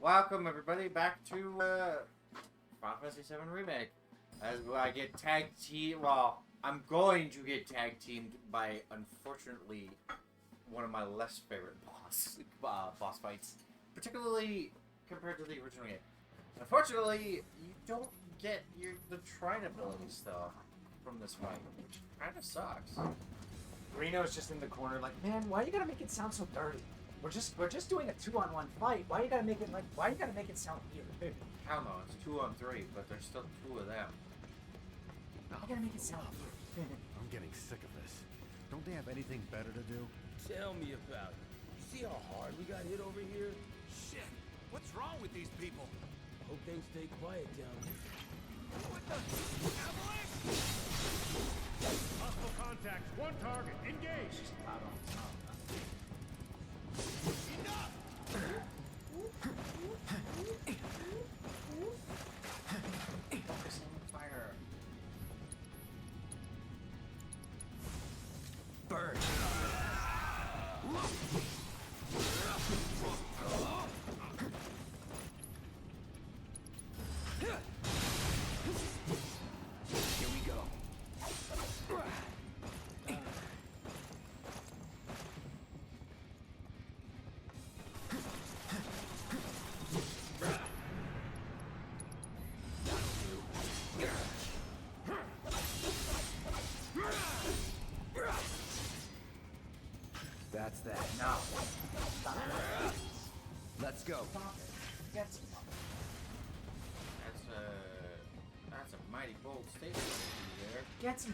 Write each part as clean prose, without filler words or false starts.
Welcome everybody back to Final Fantasy VII Remake. As I get tag team, well, I'm going to get tag teamed by, unfortunately, one of my less favorite boss fights, particularly compared to the original game. Unfortunately, you don't get the Trine ability stuff from this fight, which kind of sucks. Reno's just in the corner, like, man, why you gotta make it sound so dirty? We're just doing a 2-on-1 fight. Why you gotta make it sound weird? Hell no, it's 2-on-3, but there's still two of them. Why you gotta make it sound weird? I'm getting sick of this. Don't they have anything better to do? Tell me about it. You see how hard we got hit over here? Shit! What's wrong with these people? Hope things stay quiet down here. What the? Avalanche! Hostile contacts. One target. Engage! Out on top. Enough! Focusing fire. Burn! Here we go. That's that. No. Let's go. Get some. That's a mighty bold statement there. Get some.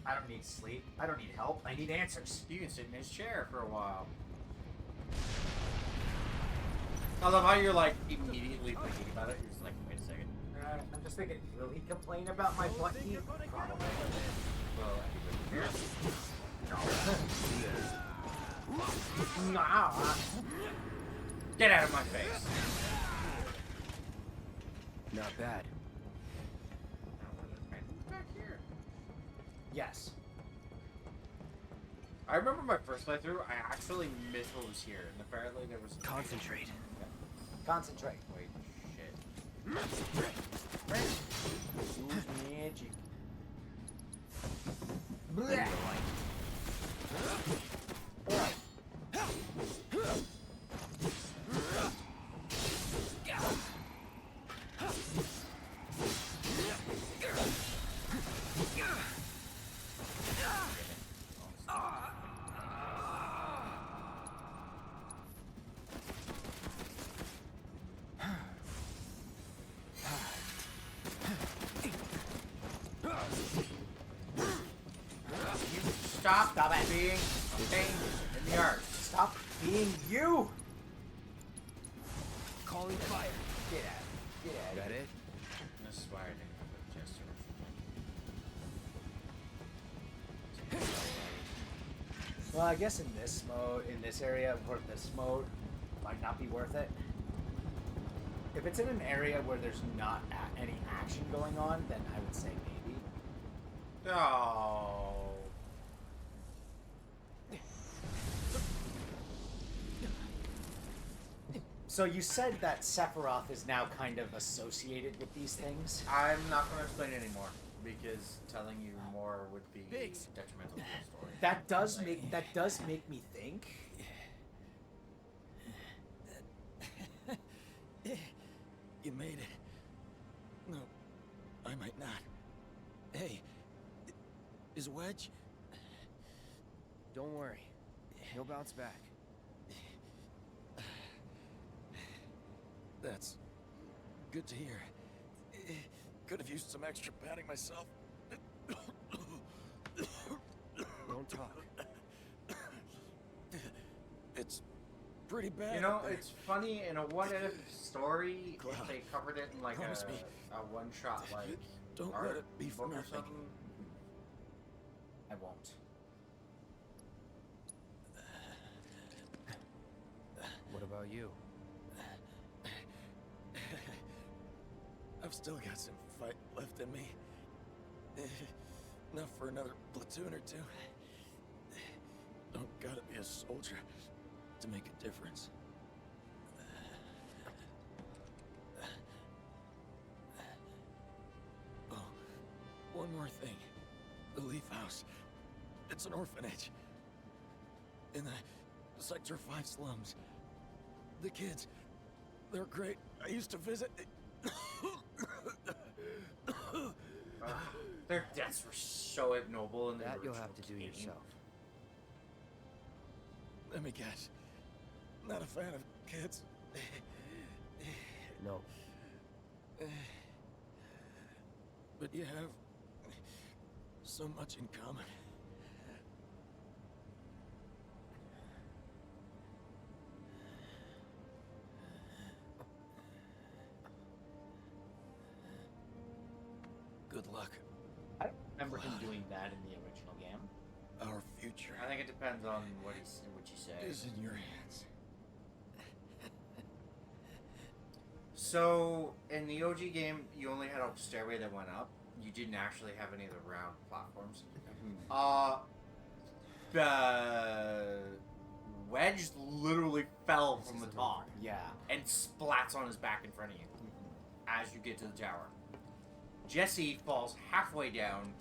I don't need sleep. I don't need help. I need answers. You can sit in his chair for a while. I love how you're like immediately thinking about it. You're just like, wait a second. I'm just thinking, will he complain about my butt heat? Probably. Well, I think No. get out of my face. Not bad. Back here. Yes. I remember my first playthrough. I actually missed what was here, and apparently there was. Concentrate. Concentrate. Wait, shit. Use magic. Blech. Alright. Stop it. Being a pain in the arse. Stop being you! Calling fire. Get out of here. Get out of That here. it? This is why I didn't have a gesture. Well, I guess in this mode, in this area, or this mode, might not be worth it. If it's in an area where there's not any action going on, then I would say maybe. Oh. So you said that Sephiroth is now kind of associated with these things? I'm not going to explain it anymore because telling you more would be Biggs. detrimental to the story. That does make me think. You made it. No, I might not. Hey, is Wedge? Don't worry. He'll bounce back. That's good to hear. Could have used some extra padding myself. Don't talk. It's pretty bad. You know, up there. it's funny in a what-if story Cloud, if they covered it in like promise me. a one-shot like Don't art let it be for book or nothing. something. I won't. What about you? I've still got some fight left in me. Enough for another platoon or two. Don't gotta be a soldier to make a difference. more thing. The Leaf House. It's an orphanage. In the Sector 5 slums. The kids, they're great. I used to visit. Their deaths were so ignoble in the That you'll original have to do game. yourself. Let me guess. Not a fan of kids. No. But you have so much in common. Good luck. I don't remember him doing that in the original game. Our future I think it depends on what you say. is in your hands. So, in the OG game, you only had a stairway that went up. You didn't actually have any of the round platforms. Wedge literally fell from the top Yeah. and splats on his back in front of you as you get to the tower. Jesse falls halfway down,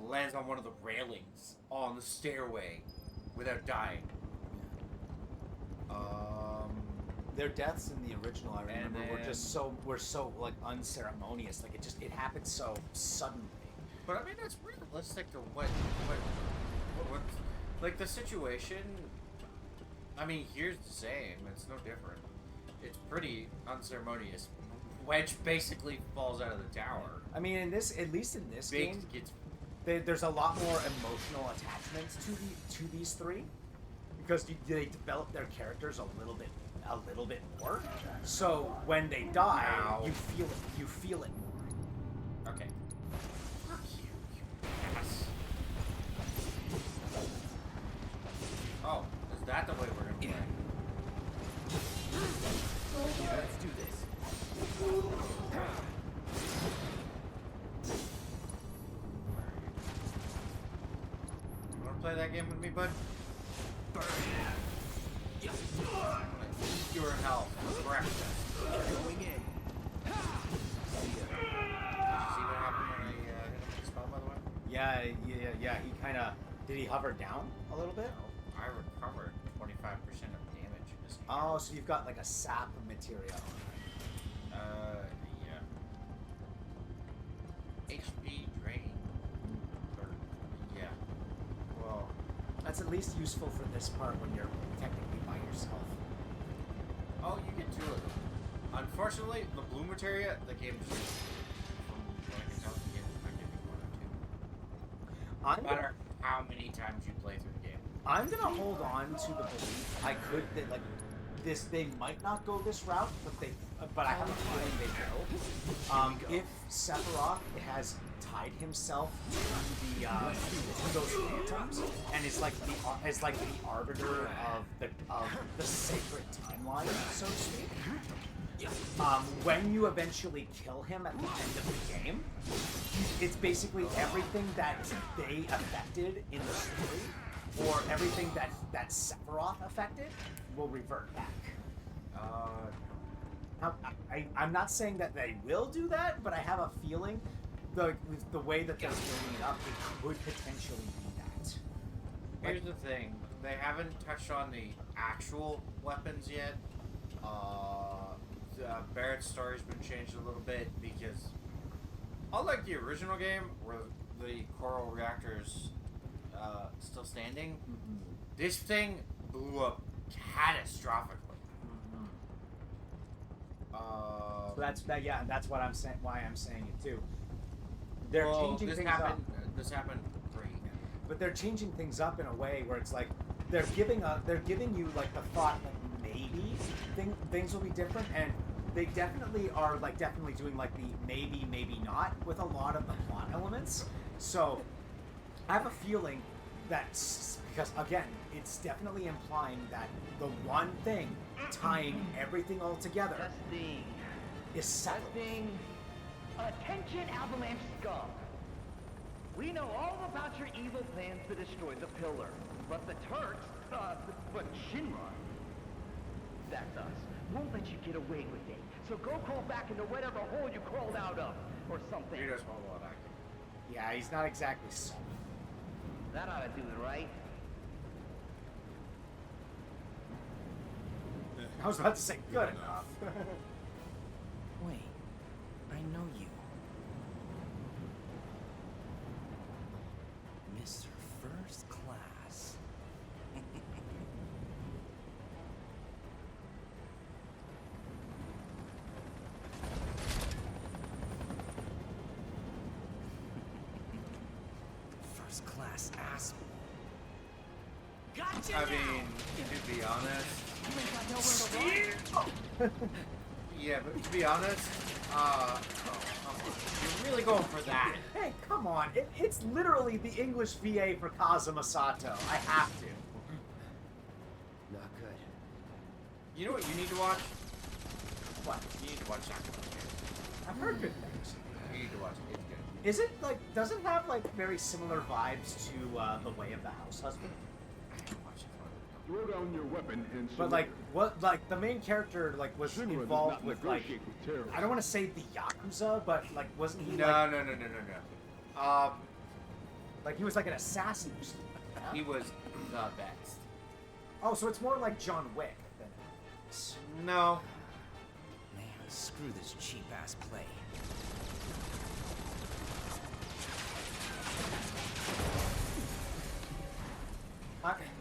lands on one of the railings on the stairway without dying. Their deaths in the original, I remember, were then- just so like unceremonious. Like it happened so suddenly. But I mean, that's realistic to what like the situation. I mean, here's the same. It's no different. It's pretty unceremonious. Wedge basically falls out of the tower. I mean, at least in this Big game, gets there's a lot more emotional attachments to these three because they develop their characters a little bit more. So when they die, Ow. you feel it more. okay. Fuck you ass. Oh, is that the way we're gonna play? Let's do this. You wanna play that game with me, bud? Burn. Eat your health for breakfast. Going in. Did you see what happened when I hit him with the spell, by the way? Yeah. He kind of did. He hover down a little bit. I recovered 25% of damage in this game. Oh, so you've got like a sap material. Yeah. HP drain. Or, yeah. Well, That's at least useful for this part when you're technically by yourself. oh, you get two of them. Unfortunately, the blue materia, the game just, from what I can tell, the game is not giving one or two. No matter how many times you play through the game. I'm gonna hold on to the belief that like this they might not go this route, but I have a feeling they will. If Sephiroth has tied himself to those phantoms and is like the arbiter of the sacred timeline, so to speak. When you eventually kill him at the end of the game, it's basically everything that they affected in the story, or everything that Sephiroth affected, will revert back. I'm not saying that they will do that, but I have a feeling the way that they're building it up, it could potentially be that. Here's the thing. They haven't touched on the actual weapons yet. Barrett's story's been changed a little bit because, unlike the original game where the coral reactor's still standing, this thing blew up catastrophically. So that's what I'm saying. Why I'm saying it too. They're changing this things happened. up, This happened great. but they're changing things up in a way where it's like they're giving you like the thought that maybe things will be different, and they definitely are definitely doing like the maybe not with a lot of the plot elements. So I have a feeling that's because again, it's definitely implying that the one thing tying everything all together Testing. is Sephiroth. Testing. Attention, Avalanche scum. We know all about your evil plans to destroy the pillar. But the Turks, but Shinra, that's us, won't let you get away with it. So go crawl back into whatever hole you crawled out of, or something. He does a whole lot of acting. Yeah, he's not exactly soft. That ought to do it, right? I was about to say good enough. Wait, I know you. Mr. First Class. First class asshole. Gotcha I now! mean, to be honest, You ain't got nowhere to run. yeah, but to be honest, you're really going for that. Hey, come on. It's literally the English VA for Kazuma Sato. I have to. Not good. You know what you need to watch? What? You need to watch that. I've heard good things. You need to watch it. It's good. Is it like, does it have like very similar vibes to The Way of the House Husband? Watch it. Throw down your weapon and But like, what, like the main character like was involved with like, I don't want to say the Yakuza, but like wasn't he No. like he was like an assassin or something like that? He was the best. Oh, so it's more like John Wick than No. Man, screw this cheap ass play.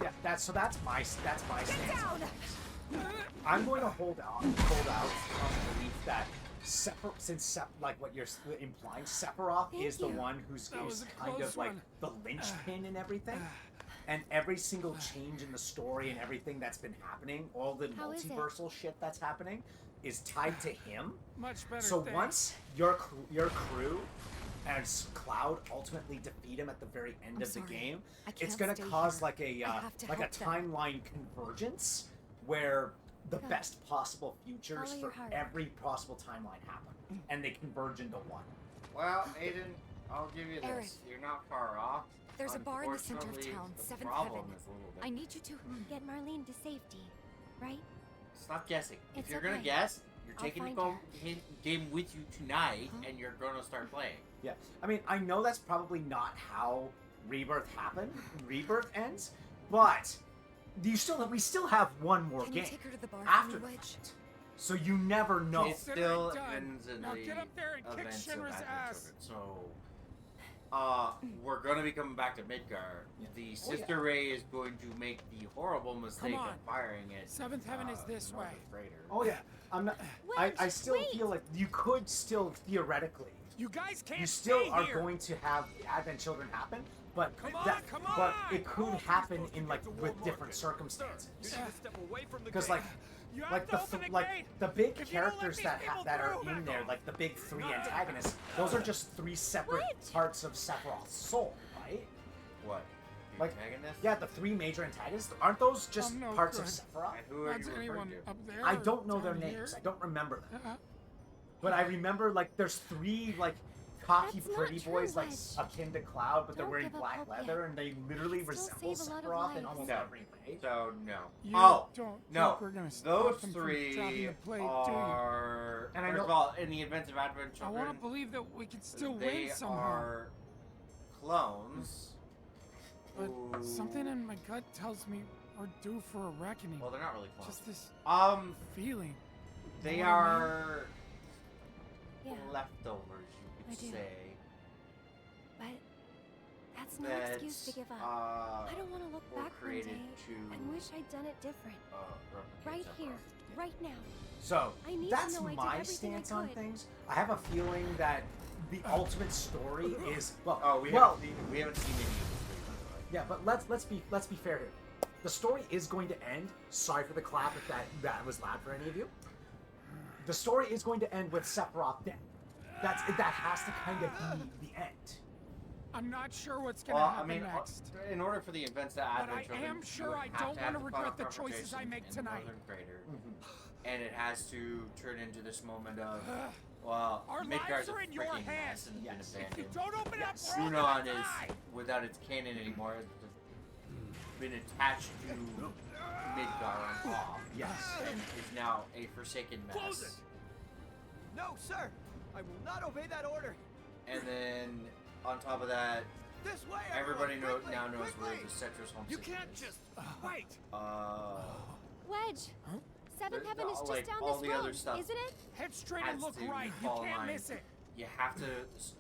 yeah, that's my stance on things. I'm going to hold out on the belief that like what you're implying, Sephiroth is the one who's is kind of like the linchpin in everything. And every single change in the story and everything that's been happening, all the multiversal shit that's happening, is tied to him. Much better. So thanks. once your crew and Cloud ultimately defeat him at the very end of the game, it's gonna cause like a timeline convergence where the best possible futures for every possible timeline happen, and they converge into one. Well, Aiden, I'll give you this. Aaron. You're not far off. There's a bar in the center of Unfortunately, town, the 7th problem Heaven. is a little bit- I need you to get Marlene to safety, right? It's not guessing. If It's you're gonna okay. guess, you're I'll taking the find game with you tonight, Huh? and you're gonna start playing. Yeah, I mean, I know that's probably not how Rebirth ends, but we still have one more Can game you take her to the bar after for me, that. Wedge? So you never know. It still done. ends in Now the get up there and kick events of Shinra's Advent ass. Children. We're gonna be coming back to Midgar. Yeah. The Oh, yeah. Sister Ray is going to make the horrible mistake on. of firing it. 7th Heaven is this way. Oh yeah, I'm not. I still feel like you could still theoretically. You guys can't You still stay are here. going to have the Advent Children happen, but Come on, come but on! it could happen in like with different circumstances. Because like You have like to the open the like gate. the big If you don't let characters these that people that are through, in back there, off. like the big three antagonists, those are just three separate What? parts of Sephiroth's soul, right? What? The Like, antagonist? yeah, the three major antagonists aren't those just I'm no parts of good. Sephiroth? And who are That's you anyone referring to? up there. I or don't know their down names. here? I don't remember them. Uh-uh. But I remember like there's three like cocky That's not pretty true, boys like Wedge. akin to Cloud, but they're Don't wearing give up black hope leather yet. and they literally Still resemble save a lot of Sephiroth in lives. almost No. every way. So no. You Oh don't no. think we're gonna stop Those them from three dropping the plate, are. And I First know- of all, in the events of Advent I Children, want to believe that we can still they win somehow. are clones. But who- something in my gut tells me we're due for a reckoning. Well, they're not really clones. Just this feeling. They You know what I mean? are Yeah, leftovers, you I could do. say. but that's no That excuse to give up. I don't want to look were back one created day to and wish I'd done it different. replicate Right here, Sephiroth. right now. So I need to that's know I did my everything I stance on could. things. I have a feeling that the ultimate story is well. Oh, we well, haven't seen any of the three, by the way. yeah, but let's be fair here. The story is going to end. Sorry for the clap if that was loud for any of you. The story is going to end with Sephiroth dead. That has to kind of be the end. I'm not sure what's gonna Well, I happen mean, next. in order for the events to But happen, I am sure I don't want to regret the choices I make tonight. Crater, Mm-hmm. and it has to turn into this moment of, well, Our Midgar's lives a are in your freaking hands. mess and been Yes. If you abandoned. don't open up, Yes. we're all Sunon gonna die. is without its canon anymore. It's been attached to Midgar and off. Yes. And is now a forsaken Close it. mess. No, sir. I will not obey that order. And then on top of that, This way, everybody everyone, now knows quickly. where the Cetrus home You city can't is. just wait. Wedge. Seventh Heaven is just Like, down all this the road, other stuff isn't it? Head straight has and look to right. You fall in can't line. miss it. You have to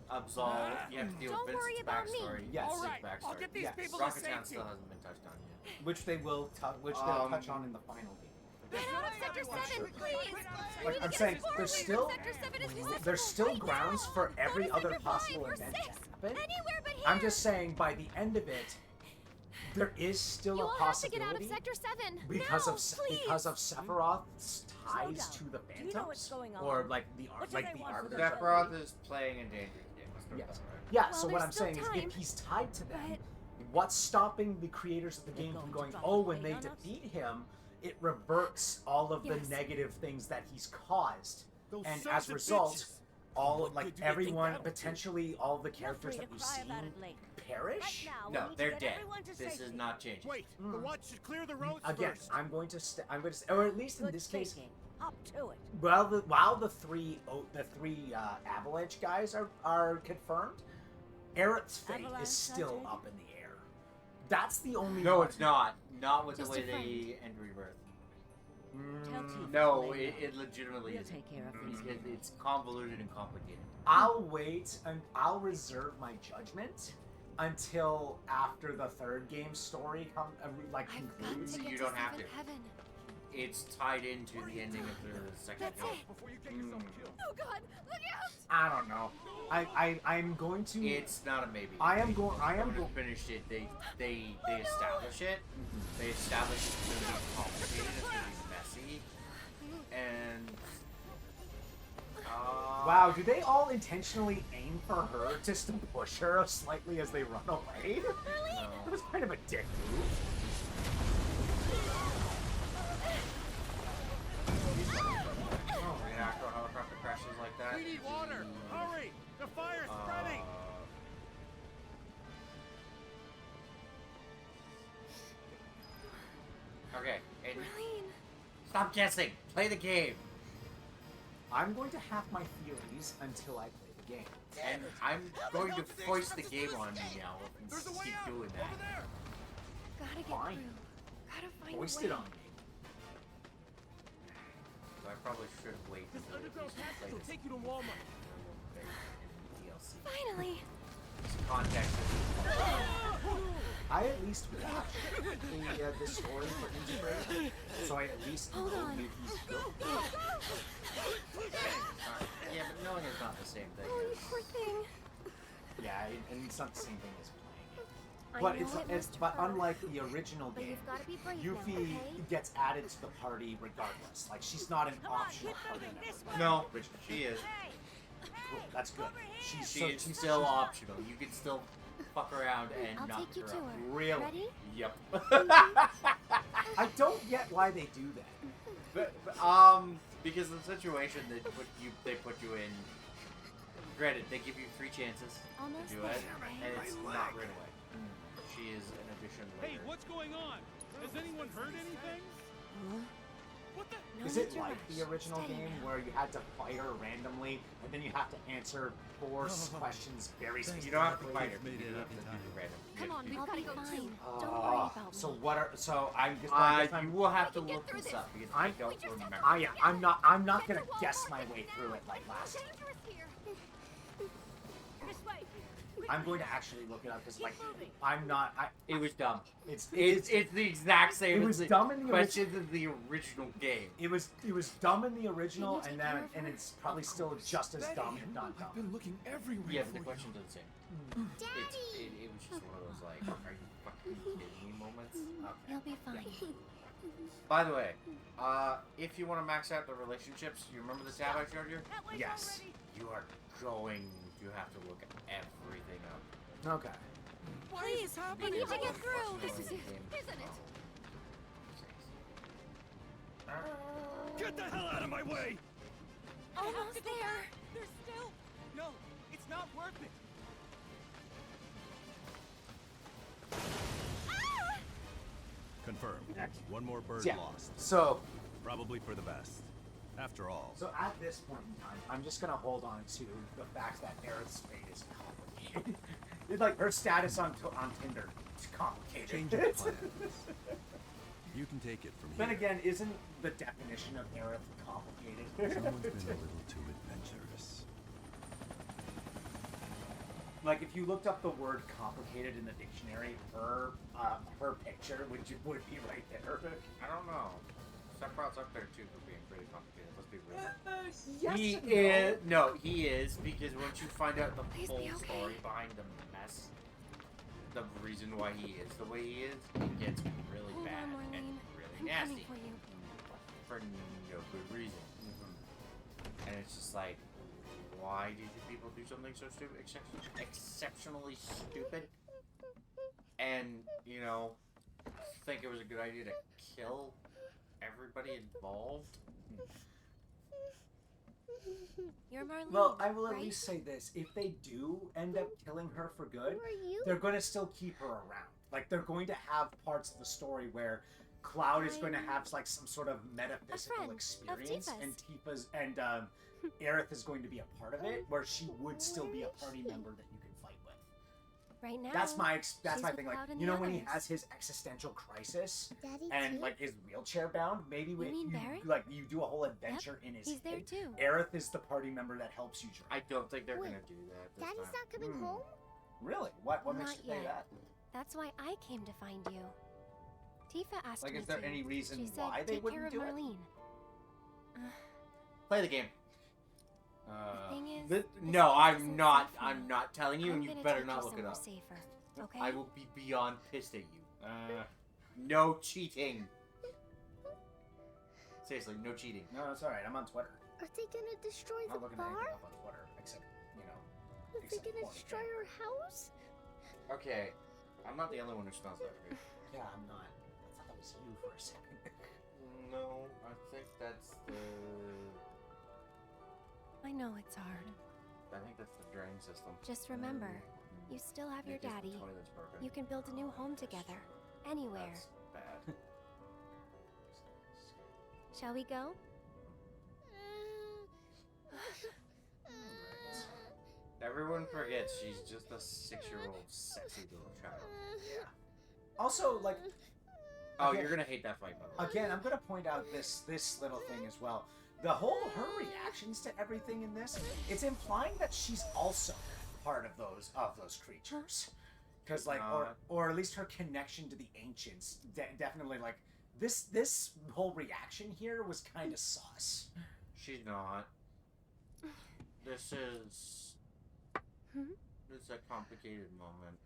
absolve. You have to deal Don't with worry Vincent's about me. backstory. Yes. All right, Vincent's I'll backstory. get these Yes. people to Rocket Town safety. still hasn't been touched on yet. Which they will, which they'll touch on in the final game. Get out of Sector 7, please! We Like need I'm to saying, get us there's forward still from Sector 7 is accessible there's still right grounds now. for Go every to other Sector possible 5 or event 6. to happen. Anywhere but here. I'm just saying, by the end of it, there is still You a will have to get out of possibility Sector 7 because now, of please. Sephiroth's ties down. to the Do you know what's Phantoms, going on? or like the What do like they the want from Arbiter. the Sephiroth is playing endangered. Yeah, let's go with Yes. that, right? Yeah. Well, So what there's I'm still saying is, time, if he's tied to them, but- what's stopping the creators of the They're game going from to going, drop oh, the when they bait on us? defeat him, it reverts all of the Yes. negative things that he's caused, Those and sons as a of result, bitches. all What like good do they think everyone, that'll do? potentially all the Feel characters free that to we've cry seen about it later. perish. Right now, we No, need they're to get dead. everyone to This safety. is not changing. Wait, the watch should clear the roads Again, first. I'm going to, or at least in Good this case, thinking. Up to it. while the three Avalanche guys are confirmed, Aerith's fate Avalanche, is I still take it? up in the air. That's the only. No, one. it's not. Not with Just the way a they end Rebirth. Tell Tifa No, later. it legitimately We'll isn't. take care of things. It's convoluted and complicated. I'll wait and I'll reserve my judgment until after the third game story I've got concludes. to get You to don't have Seventh to. Heaven. It's tied into the ending of the second That's game. it. Before you get yourself killed. Oh God, look out! I don't know. I'm going to. It's not a maybe. I am going. I am When going. we finished it, they establish it. They establish it's going to be complicated. It's going to be messy, and Wow, do they all intentionally aim for her just to push her slightly as they run away? That was kind of a dick move. reactor helicopter crashes like that. We need water. Hurry! The fire's spreading. Okay, and Marlene. stop guessing. Play the game. I'm going to have my theories until I play the game. And I'm going to foist the game on you now and There's a way keep out. doing that. Over there. Gotta get Fine. through. Gotta find Foist a way. it on me. So I probably should wait This until at underground least we play passage will this take you to Walmart. DLC. Finally. Some context. I at least watched the story for Intergrade, so I at least know Hold on. that he's good. Yeah, but knowing is not the same thing Oh, you as... poor thing. Yeah, and it's not the same thing as I playing. But know it must but hurt, unlike the original but game, you've gotta be brave now, Yuffie okay? gets added to the party regardless. Like she's not an Come on, optional keep party moving member. this way. No, which she is. Hey, Cool, that's good. She's She so, is she's still optional. You can still fuck around and I'll not take you pick to her up. her. Really? Ready? Yep. I don't get why they do that. Because of the situation they put you in. Granted, they give you 3 chances Almost to do there, it, okay? and it's not right away. She is an addition later. Hey, what's going on? Has anyone heard anything? What the? No Is need it to like rush. the original Steady game now. where you had to fight her randomly and then you have to answer 4 questions very You specifically? don't have to fight her. Made You it have up to in do time. the random. Come on, we've I'll gotta be go fine. too. Don't worry about So me. what are I guess, I guess You will have to We can look get through this this. up because I'm- I don't We just have to remember. I'm not Get gonna to guess Walmart my right way now. through it like last time. Dangerous here. this way. I'm going to actually look it up because like Keep moving. I'm not. It was dumb. It's It's the exact same. It as was the dumb in the questions in the original game. it was dumb in the original Did you and take care then of and her? it's probably still just as dumb if not I've been dumb. looking everywhere Yeah, for but the you. questions are the same. It was just one of those like, are you fucking kidding me moments? Okay. You'll be fine. By the way, if you want to max out the relationships, you remember the tab I showed you? That way's Yes. already. You are going to have to look everything up. Okay. Why is Please, this we happening? need to get through. This is it, Unfortunately, isn't it? Get the hell out of my way! Almost there. There's still. No, it's not worth it. Confirmed. One more bird Yeah. lost. So Probably for the best. After all. at this point in time, I'm just gonna hold on to the fact that Aerith's fate is complicated. It's like her status on Tinder. It's complicated. Change of plans. You can take it from Then here. again, isn't the definition of Aerith complicated? Someone's been a little too adventurous. Like if you looked up the word "complicated" in the dictionary, her picture would be right there. I don't know. Sephiroth's up there too for being pretty complicated. Let's be real. Yes He and is no, he is because once you find out the Please full be okay. story behind the mess, the reason why he is the way he is, it gets really Hold bad on, and Marlene. really I'm nasty coming for you. for no good reason. And it's just like, why did you people do something so stupid, exceptionally stupid, and you know, think it was a good idea to kill everybody involved? You're Marlene. Well, I will at right? least say this: if they do end up killing her for good, Who are you? they're going to still keep her around. Like they're going to have parts of the story where Cloud is going to have like some sort of metaphysical friend of experience, Tifa's. and Aerith is going to be a part of it, where she would still be a party member that you can fight with. Right now. That's my she's thing. with Like Cloud and you the know when he others. has his existential crisis Daddy and too? like is wheelchair bound. Maybe You mean Barrett? you do a whole adventure in his He's there head. too. Aerith is the party member that helps you. I don't think they're Wait, gonna do that this Daddy's time. not coming home? Really? What makes Not you say yet. that? That's why I came to find you. Tifa asked Like, me is there to. any reason she said, why they take care wouldn't of do it? Marlene. Play the game. The thing is, No, this I'm isn't not. safe now. I'm not telling you, and you gonna better take not you look it somewhere up. Safer, okay? I will be beyond pissed at you. No cheating. Seriously, no cheating. No, it's alright. I'm on Twitter. Are they gonna destroy I'm not the looking at bar? anything up on Twitter except, Are they except gonna porn. destroy our house? Okay, I'm not the only one who smells that food. Yeah, I'm not. I thought that was you for a second. No, I think that's the. I know it's hard. I think that's the drain system. Just remember, you still have your Because the daddy. toilet's broken. You can build a new home together. Anywhere. That's bad. Shall we go? Everyone forgets she's just a 6-year-old sexy little child. Also, like, Oh, Okay. you're gonna hate that fight, by the way. again, I'm gonna point out this little thing as well. Her reactions to everything in this, it's implying that she's also part of those creatures. Because like, or at least her connection to the ancients, definitely like this whole reaction here was kind of sus. She's not. This is. It's a complicated moment.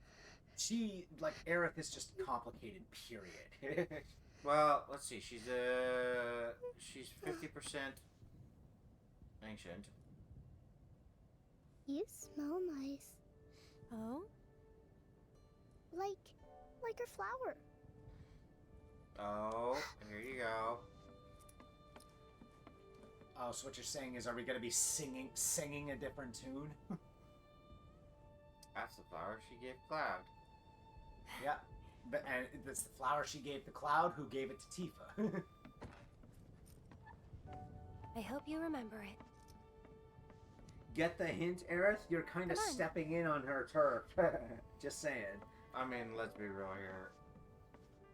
She, like, Aerith is just complicated, period. Well, let's see. She's 50% ancient. You smell nice. Oh? Like her flower. Oh, here you go. Oh, so what you're saying is, are we gonna be singing a different tune? That's the flower she gave Cloud. Yeah, and that's the flower she gave the Cloud, who gave it to Tifa. I hope you remember it. Get the hint, Aerith? You're kind of Come on. stepping in on her turf. Just saying. I mean, let's be real here.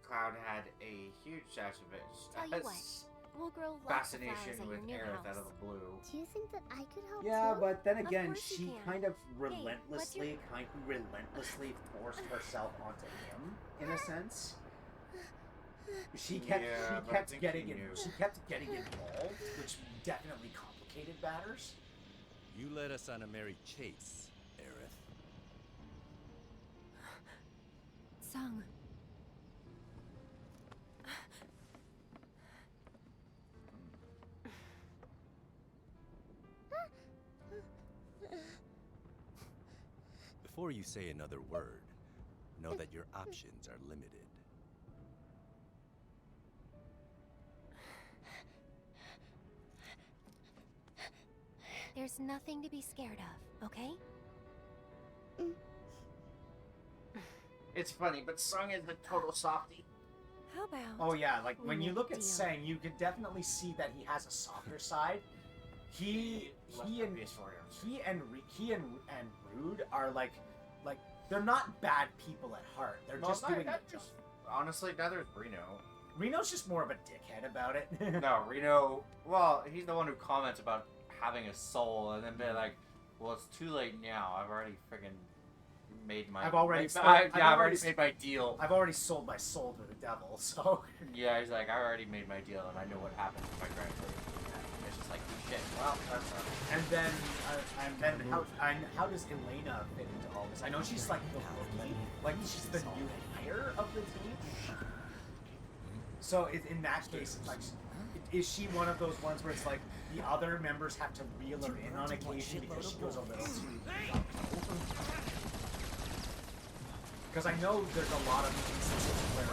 Cloud had a huge stash of it. Tell you what, we'll grow lots of flowers Fascination at with your new Aerith house. out of the blue. Do you think that I could help Yeah, too? but then Of again, course you she can. kind of what's your- relentlessly forced herself onto him, in a sense. She kept getting involved, which definitely complicated matters. You led us on a merry chase, Aerith. Sung. Before you say another word, know that your options are limited. There's nothing to be scared of, okay? It's funny, but Sung is the total softie. How about... Oh yeah, like we when you make look a at deal? Sang, you can definitely see that he has a softer side. He and Rude are like they're not bad people at heart. They're just doing their job. Honestly, neither is Reno. Reno's just more of a dickhead about it. No, Reno. Well, he's the one who comments about having a soul, and then they're like, "Well, it's too late now. I've already friggin' made my. I've already. I've already made my deal. I've already sold my soul to the devil. So. Yeah, he's like, I already made my deal, and I know what happened to my grandfather. It's just like, shit. Well, that's not. And then how does Elena fit into all this? I know she's like the rookie, like she's the new hire of the team. So in that case, it's like, is she one of those ones where it's like the other members have to reel her in on occasion because she goes a little too? Because I know there's a lot of instances where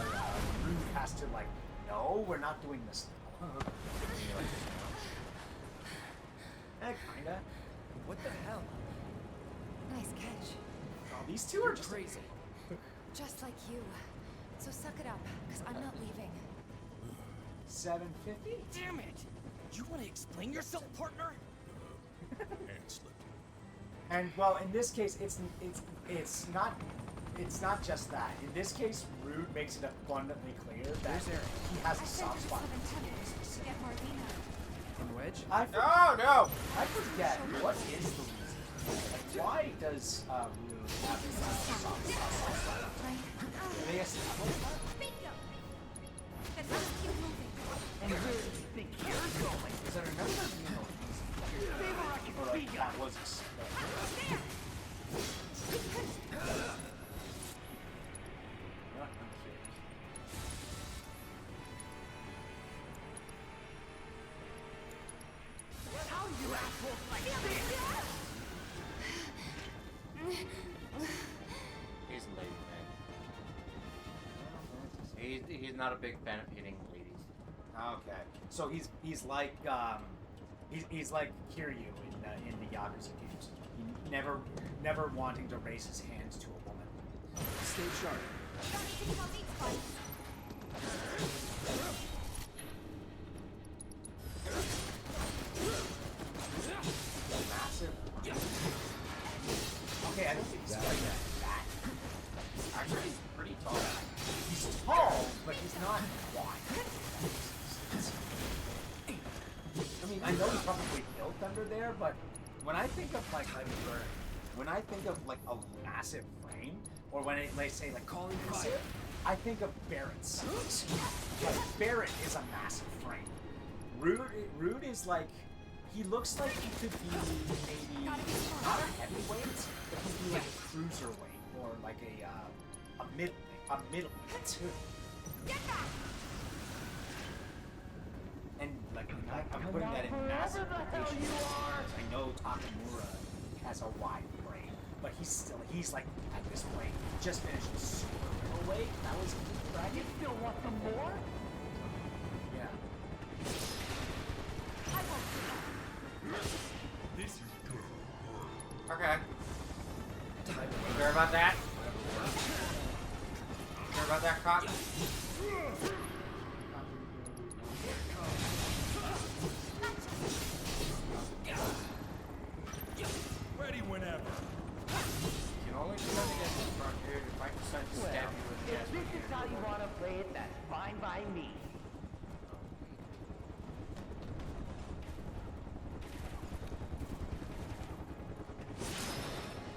Rude has to like, no, we're not doing this now. Kinda. What the hell? Nice catch. Oh, these two are just crazy. Just like you. So suck it up, because I'm not leaving. 750? Damn it! You want to explain yourself, partner? And well, in this case, it's not just that. In this case, Rude makes it abundantly clear that he has a soft spot. And Wedge? I forget what is the reason. Like, why does Rude have a soft spot? They establish that? And where do you think you're going? Is there another reason? Or like, that was explained. How you assholes like this? He's a lady man. He's not a big fan of hitting ladies. Okay, so he's like he's like Kiryu in the Yakuza games. He never wanting to raise his hands to a woman. Stay sharp. Massive. Okay, I don't think he's like that. Actually, he's pretty tall. He's tall, but he's not wide. I mean, I know he's probably built under there, but when I think of like a a massive frame, or when they say like calling massive, I think of Barrett's. Like, Barrett is a massive frame. Rude is like, he looks like he could be maybe not a heavyweight, but he'd be like a cruiserweight or like a middleweight. Get back! And like I'm putting that in massive quotation marks. I know Takamura has a wide frame, but he's like at this point just finished the super middleweight. That was bragging. You still want some more? Yeah. I won't do that. This is good. Okay. Sure about that? Sure about that, Cop? Ready whenever. You can only do that against this front here if I decide to stab you with If this is how you want to play it, that's fine by me.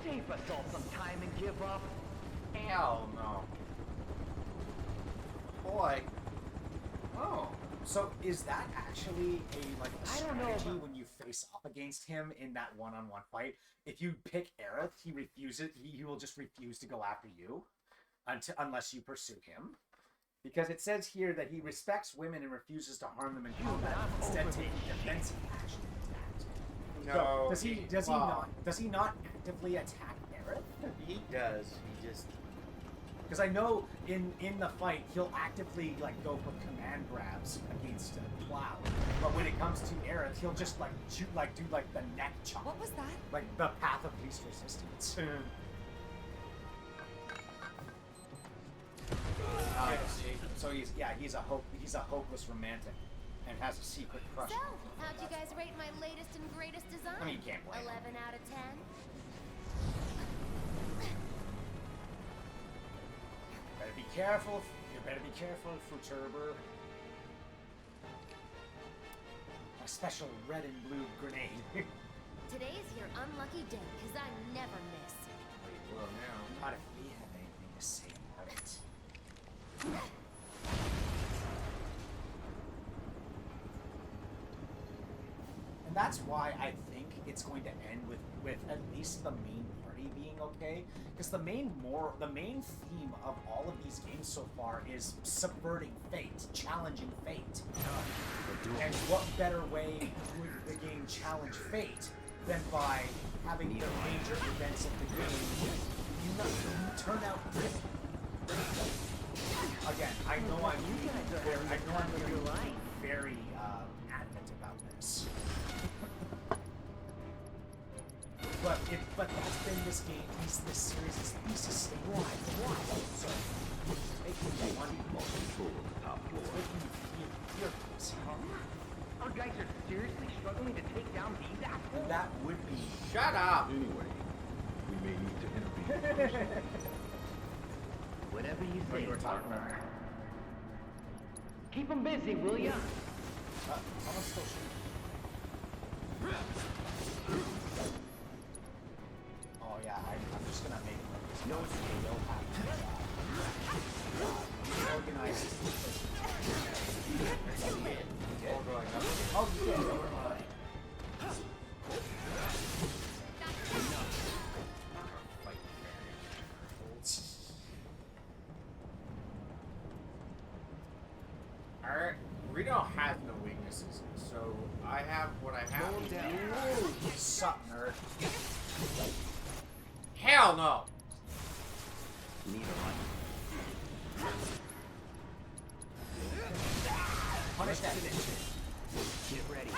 Save us all some time and give up. Hell no. Boy. Oh. So is that actually a like a I don't know strategy about- when you face off against him in that one-on-one fight? If you pick Aerith, he refuses. He will just refuse to go after you, unless you pursue him. Because it says here that he respects women and refuses to harm them in combat, instead taking defensive action in attacks. No. So does he not actively attack Aerith? He does. He just. Because I know in the fight he'll actively like go for command grabs against Plow, but when it comes to Aerith, he'll just like shoot do the neck chop. What was that? Like the path of least resistance. So he's a hopeless romantic, and has a secret crush. So, how'd you guys rate my latest and greatest design? I mean, you can't blame him. 11 out of 10. better be careful. You better be careful, Futurber. A special red and blue grenade. Today's your unlucky day, because I never miss. Well, now. Not if we have anything to say about it. And that's why I think it's going to end with at least the main party being okay, because the main theme of all of these games so far is subverting fate, challenging fate. And what better way would the game challenge fate than by having the major events of the game you turn out different. Again, I know I'm being very adamant about this. But that's been this game, this series' thesis statewide. So making me want to making me feel this. Our guys are seriously struggling to take down these assholes? That would be. Shut up! Anyway, we may need to intervene. Whatever you What say, you were talking about. Keep them busy, will ya? Someone's still shooting. Oh yeah, I'm just gonna make this. No, it's no organized. Oh, you did. Never mind. Alright, Reno has no weaknesses, so I have what I have. Sup, nerd? Hell no! Neither one. Punish that bitch. Get ready.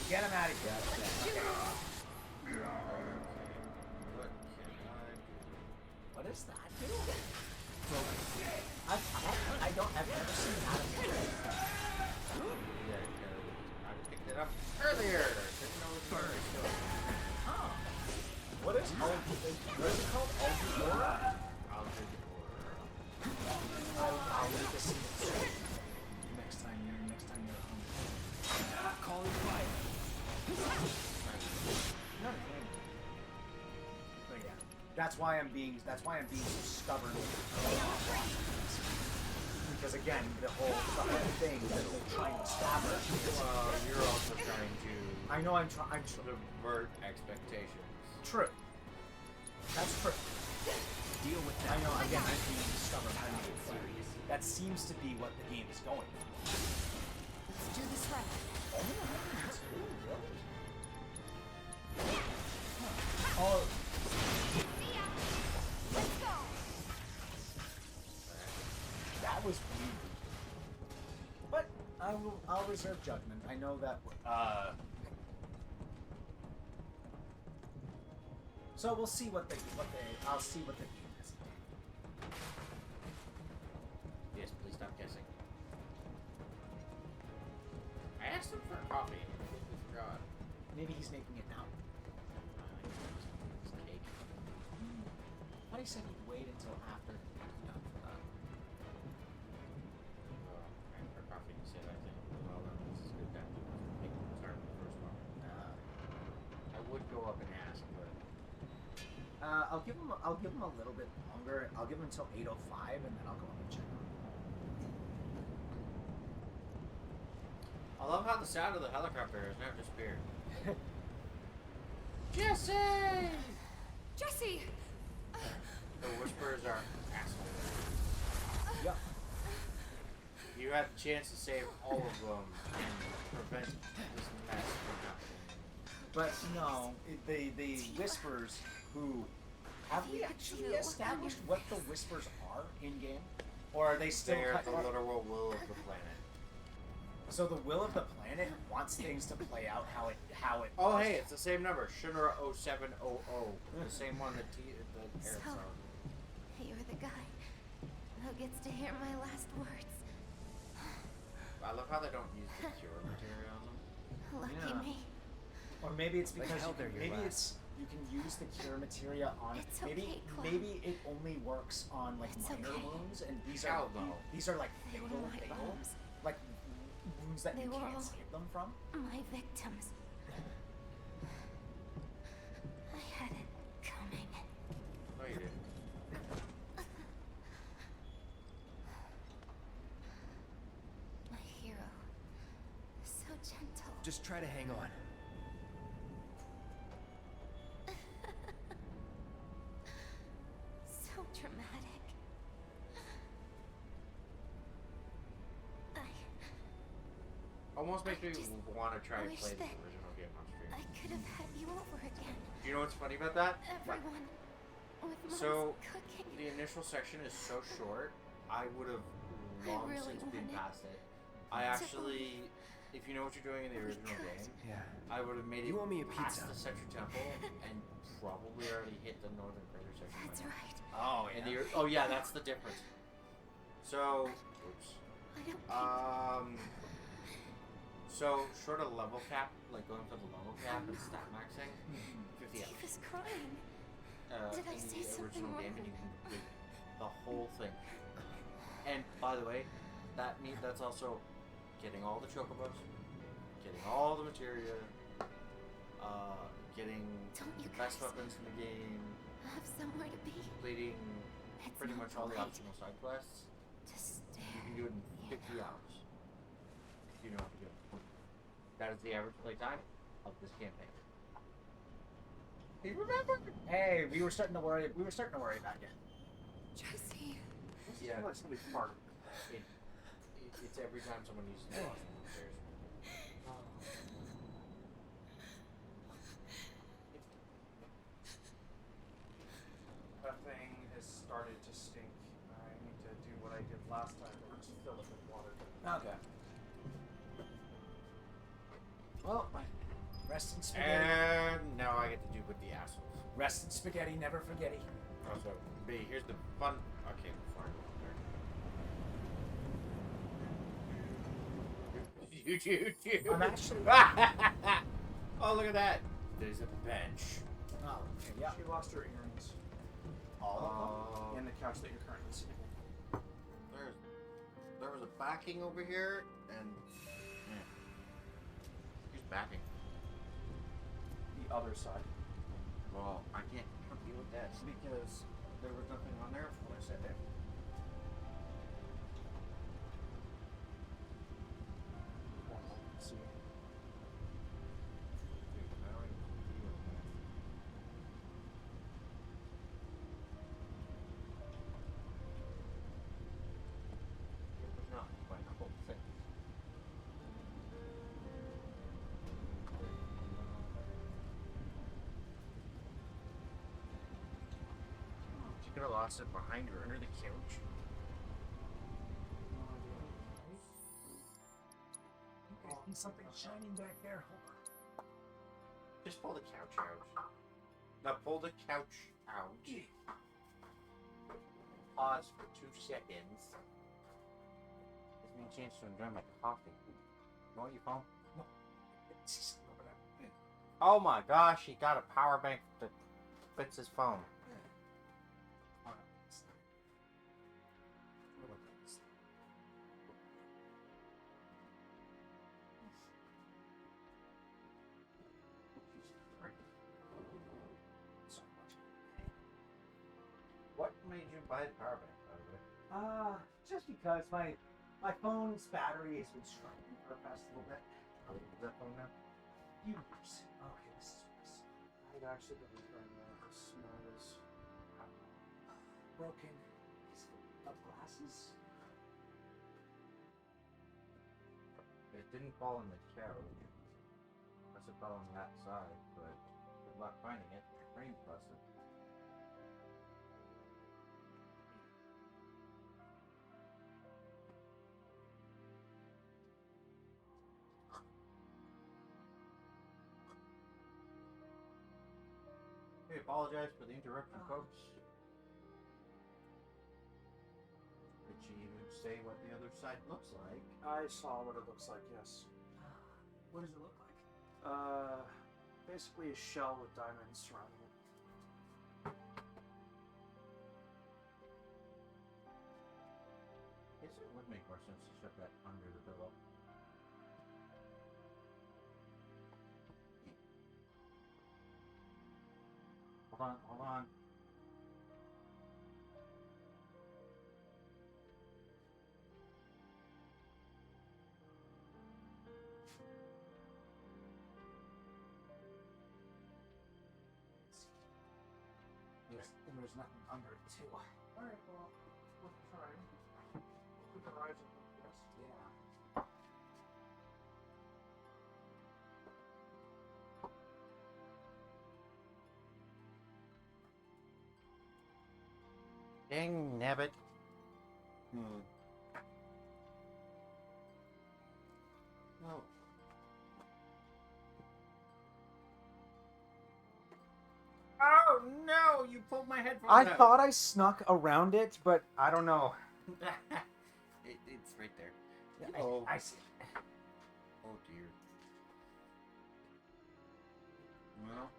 Get him out of here. What does that do? I've never seen that. I picked it up earlier. Didn't know it was first. Oh. What is it called? Aura? I'll need to see it next time you're home. Calling fire. Not again. But yeah, that's why I'm being so stubborn with the because again, the whole thing that they're trying to establish. Well, you're also trying to. I know I'm trying. Subvert expectations. True. That's true. Deal with that. I know. Again, I'm being stubborn. I'm being serious. That seems to be what the game is going for. Let's do this right. Oh. Let's go. That was weird. But I'll reserve judgment. I know that so we'll see I'll see what the game is. Yes, please stop guessing. I asked him for coffee. He forgot. Maybe he's making it now. It's cake. I thought he said he'd wait until after he's done for that. And for coffee, he said, I think, well, this is good that we can start with the first one. I would go up and ask, but I'll give him a little bit longer. I'll give him until 8:05, and then I'll go up and check on him. I love how the sound of the helicopter has now disappeared. Jesse! Jesse! The whispers are assholes. Yep. You had the chance to save all of them and prevent this mess from happening. But no, the Whispers who... Have we actually established what the Whispers are in-game? Or are they still... They're the literal will of the planet. So the will of the planet wants things to play out how it Oh hey, it's the same number. Shinra 0700. The same one that the parents So, are. you're the guy who gets to hear my last words. I love how they don't use the cure material on them. Lucky Yeah. me. Or maybe it's because hell they're your maybe last. it's you can use the cure materia on It's maybe okay, Clem. maybe it only works on like It's minor okay. wounds, and these Hell are no. these are like They were fatal, my fatal, bombs. like wounds that They you were can't all- save them from. My victims. I had it coming. No, you didn't. My hero. So gentle. Just try to hang on. So dramatic. Almost makes me want to try and wish play the that original game on stream. I could have had you over again. Do you know what's funny about that? Everyone with Mom's So, cooking. the initial section is so short, I would have long really since been wanted past it. I actually, if you know what you're doing in the original game, Yeah. I would have made it You owe me a past pizza. the Sector Temple and probably already hit the Northern Crater section. by That's now. right. Oh And oh yeah, that's the difference. So, oops. I don't So short of level cap, like going for the level cap and stat maxing, 50 hours. Tifa's crying. Did I In say the something original wrong? game, and you can complete the whole thing. And by the way, that's also getting all the chocobos, getting all the materia, getting Don't you the best guys weapons in the game, have somewhere to be? completing It's pretty not much all the polite optional side quests. to stare. You can do it in 50 hours. If you know how to do it. That is the average play time of this campaign. You remember? Hey, we were starting to worry about you. Jesse. Yeah. Like somebody farted. It's every time someone uses the washroom upstairs. That thing has started to stink. I need to do what I did last time, or just fill it with water. Okay. Well, rest in spaghetti. And now I get to do with the assholes. Rest in spaghetti, never forgetty. Also, B, here's the fun. Okay, before I go up there. I'm actually. Oh, look at that. There's a bench. Oh, okay, yeah. She lost her earrings. All of Oh. And the couch that you're currently sitting in. There was a backing over here, and who's backing? The other side. Well, I can't deal with that because there was nothing on there when I sat down. Let's see. Dude, I don't even feel that. No, by the whole thing. She could have lost it behind her under the couch. I see something shining back there. Hold on. Just pull the couch out. Now pull the couch out. Pause for 2 seconds. Gives me a chance to enjoy my coffee. You want your phone? No. Oh my gosh, he got a power bank that fits his phone. What made you buy the power bank, by the way? Just because my phone's battery has been struggling for the past little bit. How old is that phone now? Years. Okay, this is worse. I'd actually been trying this. Was Broken piece of glasses. It didn't fall on the couch. Unless it fell on that side, but good luck finding it. Your frame's busted. We apologize for the interruption, folks. Did she even say what the other side looks like? I saw what it looks like. Yes. What does it look like? Basically a shell with diamonds surrounding it. Guess it would make more sense to shove that under the pillow. Hold on. There's nothing under it too. Alright, well, we'll try. Keep our eyes open, yes. Yeah. Dang nabbit. No. Oh no! You pulled my headphones I out. thought I snuck around it, but I don't know. It's right there. Yeah, Oh. I see. Oh dear. Well.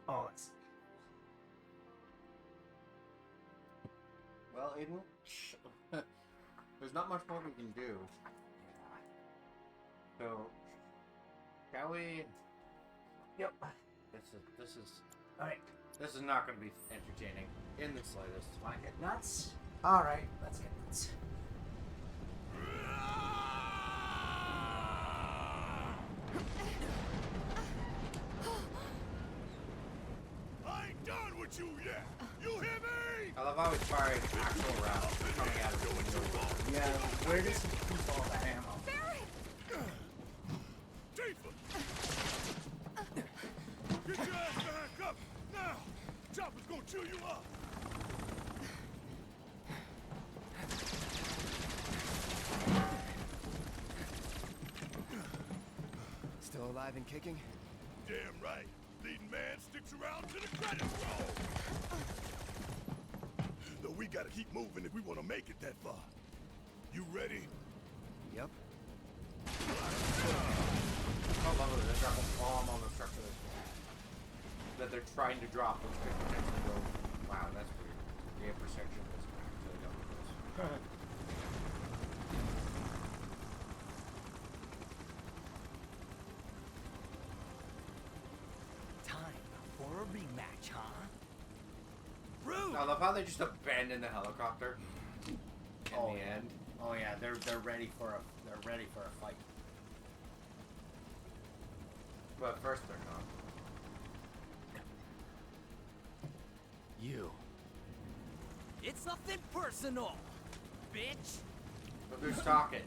Oh, it's... Well, Aiden, there's not much more we can do. So, shall we? Yep. Alright. This is not going to be entertaining in the slightest. Wanna get nuts? Alright, let's get nuts. I ain't done with you yet. You hear me? I love how he's firing actual rounds coming out of the window. Yeah, where does he keep all that ammo? Tifa! Get your ass behind cover! Now! Chopper's gonna chew you up! Still alive and kicking? Damn right! Leading man sticks around to the credits roll! Though we gotta keep moving if we wanna make it that far. You ready? Yep. I love it. They drop a bomb on the structure that they're trying to drop, which could potentially go. Wow, that's weird. The intersection is actually going close. Time for a rematch, huh? I love how they just abandon the helicopter in the end. Oh yeah, they're ready for a fight. But first they're not. You. It's nothing personal, bitch. Look who's talking.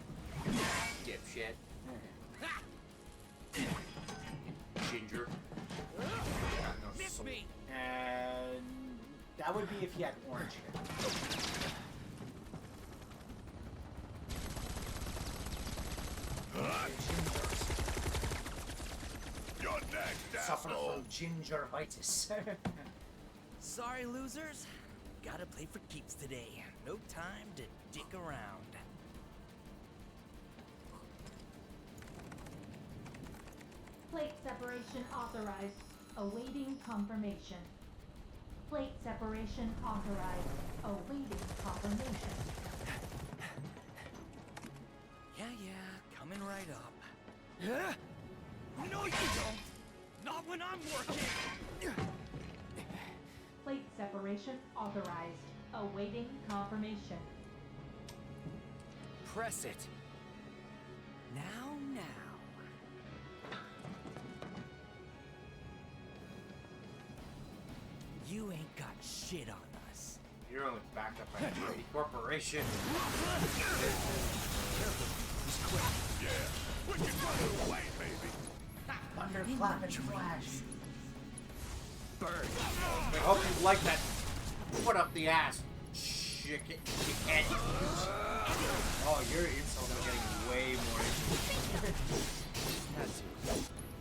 Dipshit. Ginger. Miss me. And that would be if he had orange hair. You're next, Suffer asshole! from gingivitis. Sorry, losers. Gotta play for keeps today. No time to dick around. Plate separation authorized. Awaiting confirmation. Plate separation authorized. Awaiting confirmation. Yeah, coming right up. Yeah? No, you don't. Not when I'm working. Plate separation authorized. Awaiting confirmation. Press it. Now. You ain't got shit on us. You're only backed up by a shitty corporation. Yeah, we can run it away, baby! Thunderclap and flash. Bird. I hope you like that foot up the ass. Chicken. Oh, your insults are getting way more interesting.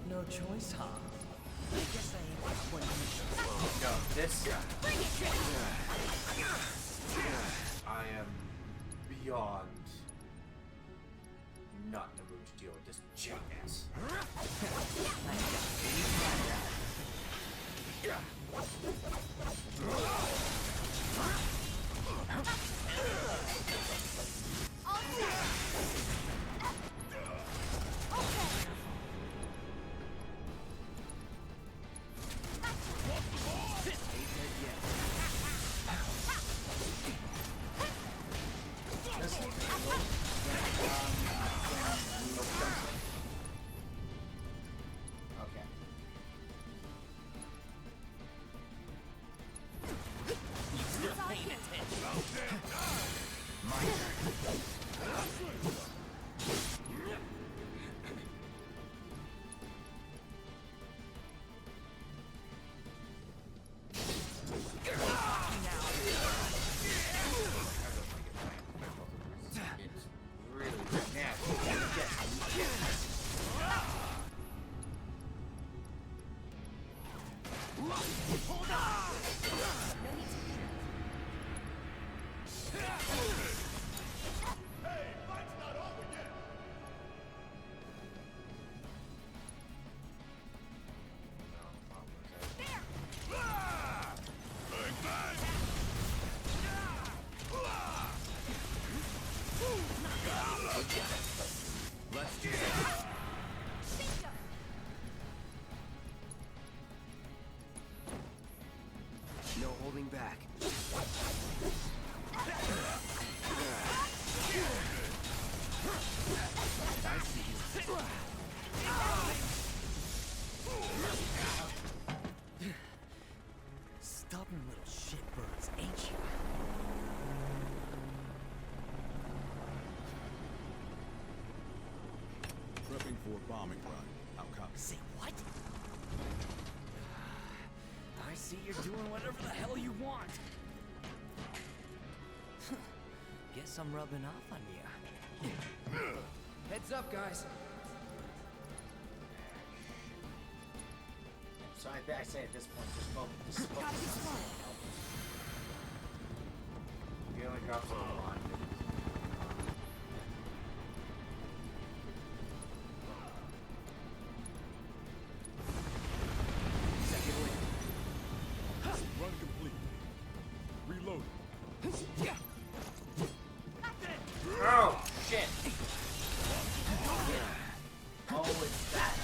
No choice, huh? I guess I ain't got one. No, this guy. I am beyond not in the mood to deal with this jackass. No holding back. I see you. Stubborn little shitbirds, ain't you? Prepping for a bombing run. How copy? Say what? I see you're doing whatever the hell you want. Guess I'm rubbing off on you. Heads up, guys. So I say at this point, just focus. He only drops a line. Second win. Run complete. Reload. Oh, shit. Oh, it's that.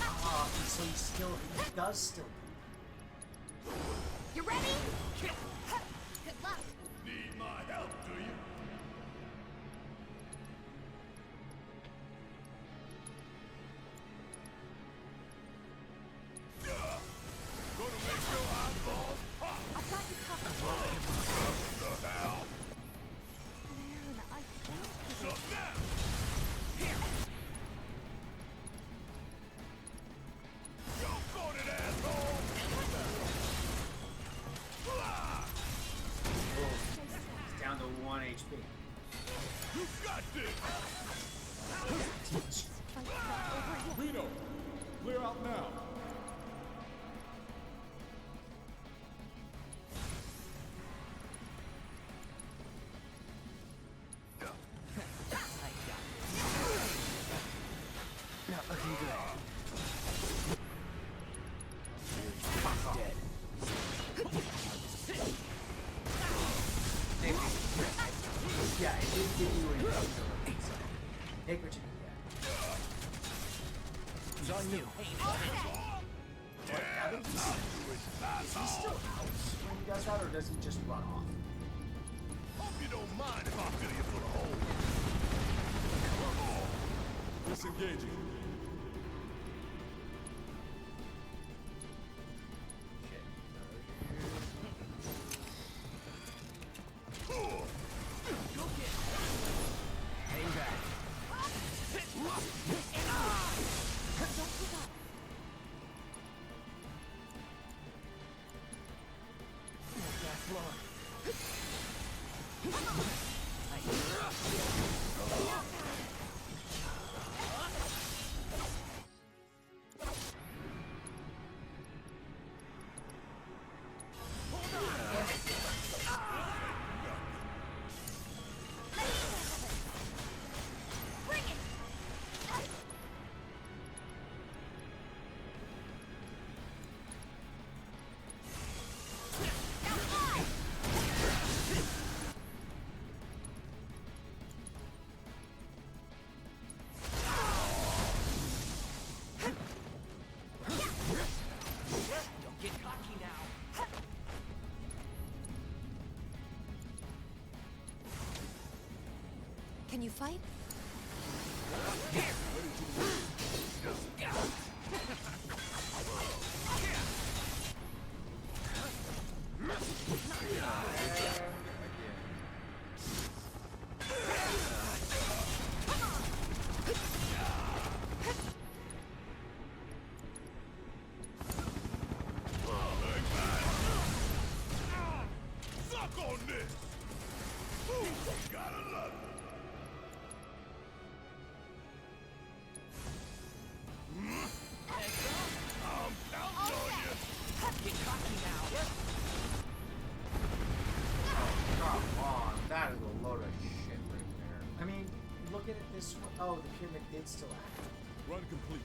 Oh, so he does still. You ready? Good luck. Need my help, do you? Gonna make your eyeballs pop. I've got you covered. What the hell? Man, I think So now. Go for it, asshole! He's down to 1 HP. You got this! fight's not over yet. Reno, clear out now. Not looking good. Dead. Yeah, it did give you a take what you can get. It's on you. What, Gavin? Is he still out when he does that, or does he just run off? Hope you don't mind if I fill you full of holes. Disengaging. Hang back. Don't give up. Gas low. Can you fight? Suck on this! Ooh, gotta love it! I'm counting on you! Get cocky now. Come on, that is a load of shit right there. I mean, look at it this way. Oh, the pyramid did still act. Run complete.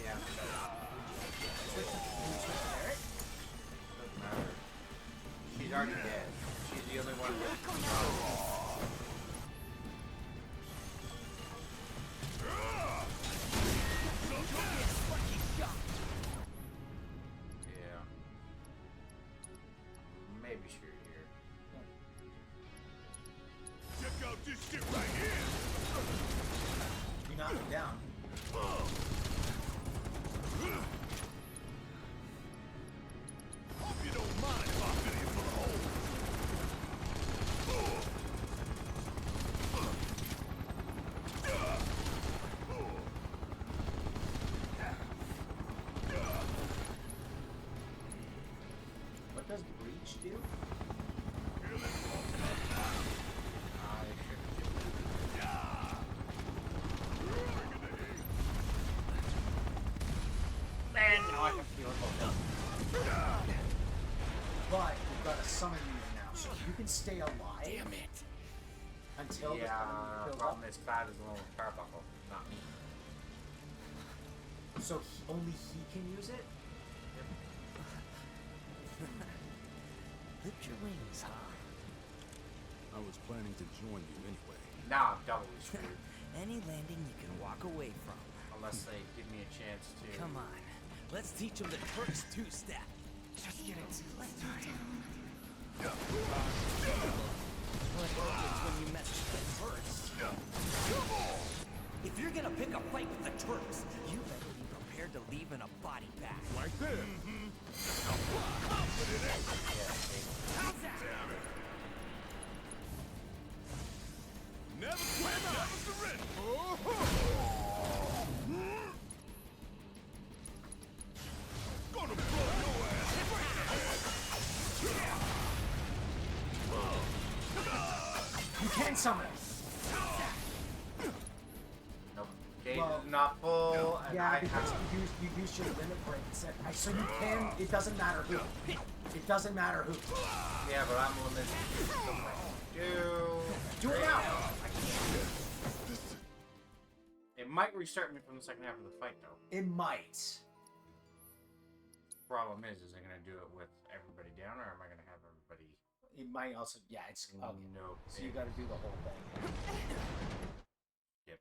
Yeah. Switch Eric? Doesn't matter. She's already dead. She's the only one that... Yeah. Maybe screw here. Check out this shit right here! You knocked him down. Hope you don't mind if I fit in for the hole. What does breach do? And now I can feel it both up. But we've got to summon you now, so you can stay alive. Damn it. Until Yeah, the the problem is Cloud is the one with Carbuncle, not me. So only he can use it? Lift your wings, huh? I was planning to join you anyway. Now I'm doubly screwed. Any landing you can walk away from. Unless they give me a chance to... Come on. Let's teach them the Turks two-step. Just get it. Let me down. What happens when you mess with the Turks? If you're gonna pick a fight with the Turks, you better be prepared to leave in a body bag. Like this. How's that? Never quit, never surrender. Gonna blow your ass. You can summon it! Nope. Gauge Well, is not full, and Yeah, I because have... you used your limit break. So you can, it doesn't matter who. It doesn't matter who. Yeah, but I'm limited to... Do it now! It might restart me from the second half of the fight, though. It might. Problem is it gonna do it with everybody down, or am I gonna have everybody... It might also, yeah, it's, okay. No. So you gotta do the whole thing. Yep.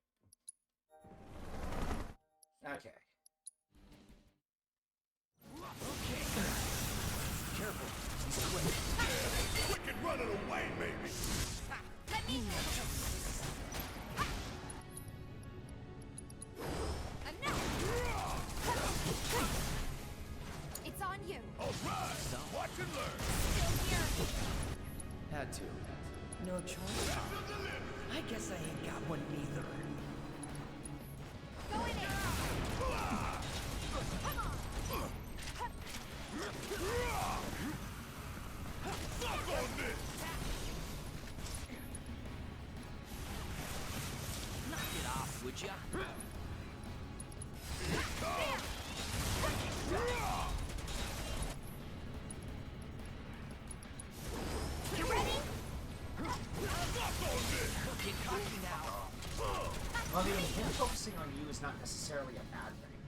Okay. Careful. He's quick. Quick and running away, maybe. Let me handle this. It's on you. All right. Watch and learn. Still here. Had to. No choice. I guess I ain't got one neither. Go in it. Suck on this. Knock it off, would ya? You ready? Get cocky now. Well, I mean, him focusing on you is not necessarily a bad thing.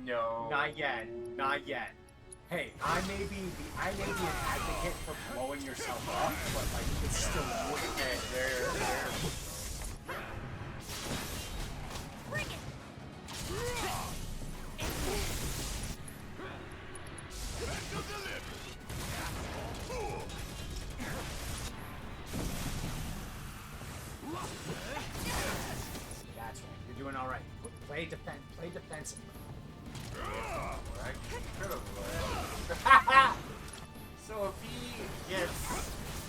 No. Not yet. Not yet. Hey, I may be an advocate for blowing yourself up, but like it's still Okay, there. Bring it. defensive mode. I could have. So if he gets,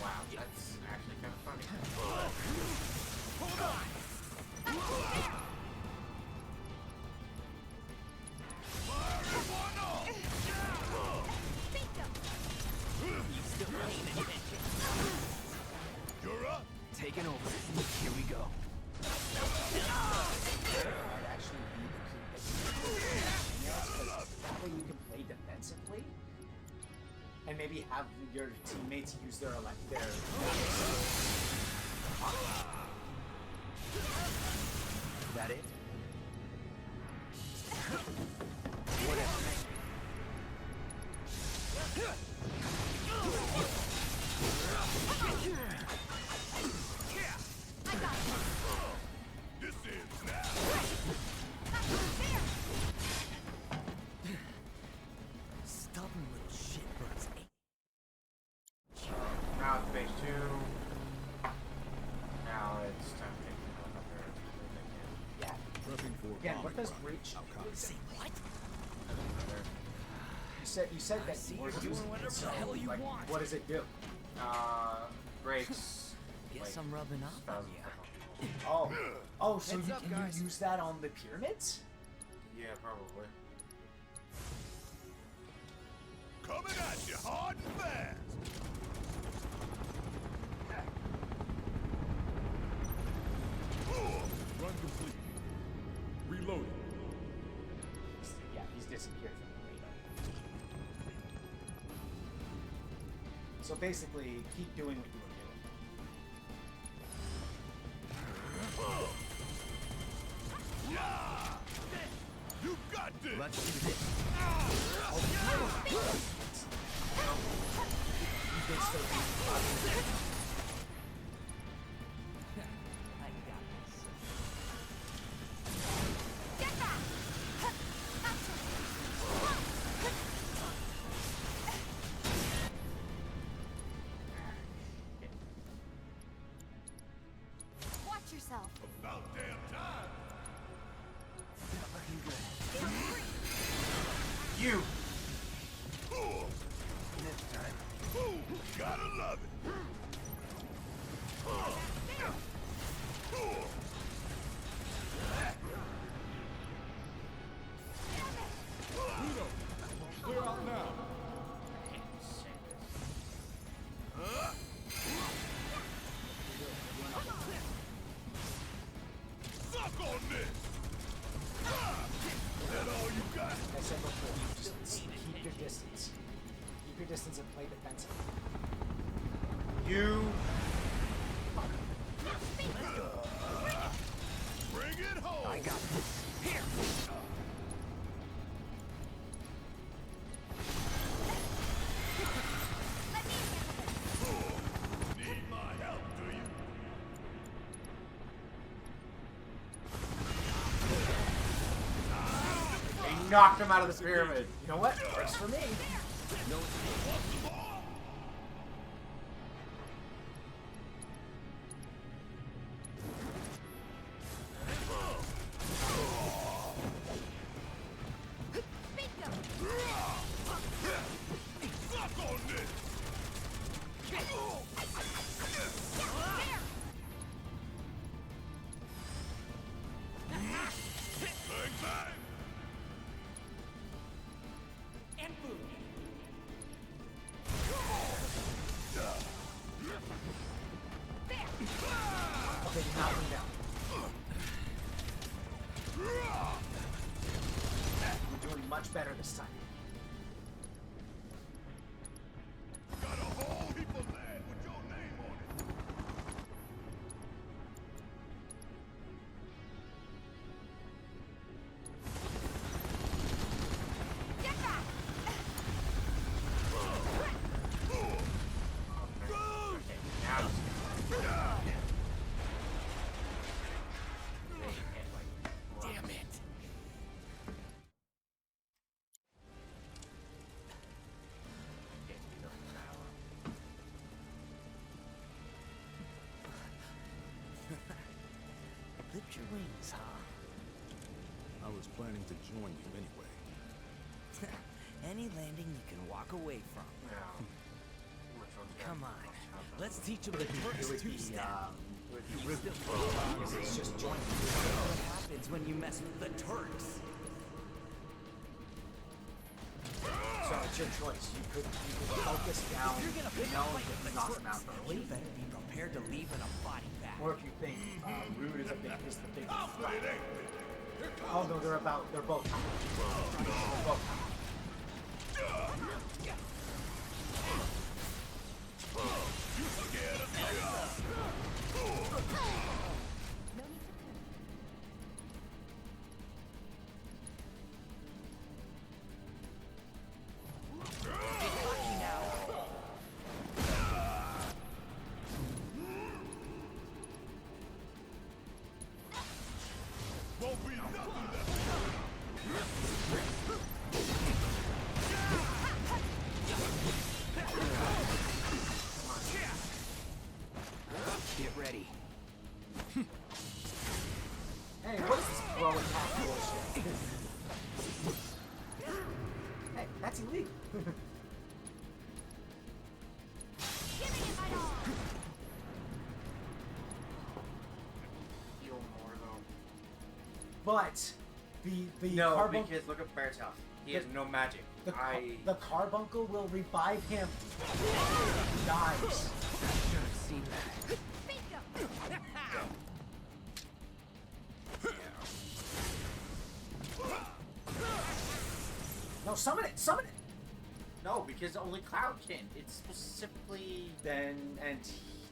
wow, that's actually kind of funny. Hold on! You still paying attention? You're up. Taking over. Here we go. Might actually be the key because that way you can play defensively and maybe have your teammates use their their. Is that it? Whatever. This is now. Stubborn little shitbirds. Now it's phase 2. Now it's time to take the helicopter. Yeah. Prepping for Again, bombing what does run. breach? Say what? You said that see you were you're doing using it, whatever so, the hell you like, want. what does it do? Breaks. Guess like, I'm rubbing off on thousands you. of Oh, so Heads you up, can guys. you use that on the pyramids? Yeah, probably. Coming at you hard and fast. Run complete. Reloading. Yeah, he's disappeared from the radar. So basically, keep doing what you were doing. Yeah. You got this. Let's do this. You can still do I got this. Watch yourself. About damn time. Not looking good. You! Next time. Ooh, gotta love it. Clear out now. Suck on this. That all you got? Like I said before, just keep your distance. Keep your distance and play defensive. You! Bring it home. I got this. Here. Need my help, do you? They knocked him out of the pyramid. You know what? Works for me. Suck on this. Bang, bang. And boom. Okay, you knock him down. You're doing much better this time. Got a whole heap of land with your name on it. Now it's Damn it. Lift your wings, huh? I was planning to join you anyway. Any landing you can walk away from. Come on, let's teach them the Turks two-step. It's just joining. What happens when you mess with the Turks? So it's your choice. You could focus down, If you're gonna you pick know, a fight with and the knock Turks, them out you early. better be prepared to leave in a body bag. Or if you think Rude is the big threat. Oh no, they're both. They're both. Won't be nothing left. Get ready. Hey, what is this throw attack bullshit? Hey, that's illegal. Giving it my all. Heal more though. But the No, carbuncle, because look at Bear's health. He has no magic. the carbuncle will revive him. He dies. Should have seen that. No, summon it! Summon it! No, because only Cloud can. It's specifically. Then, and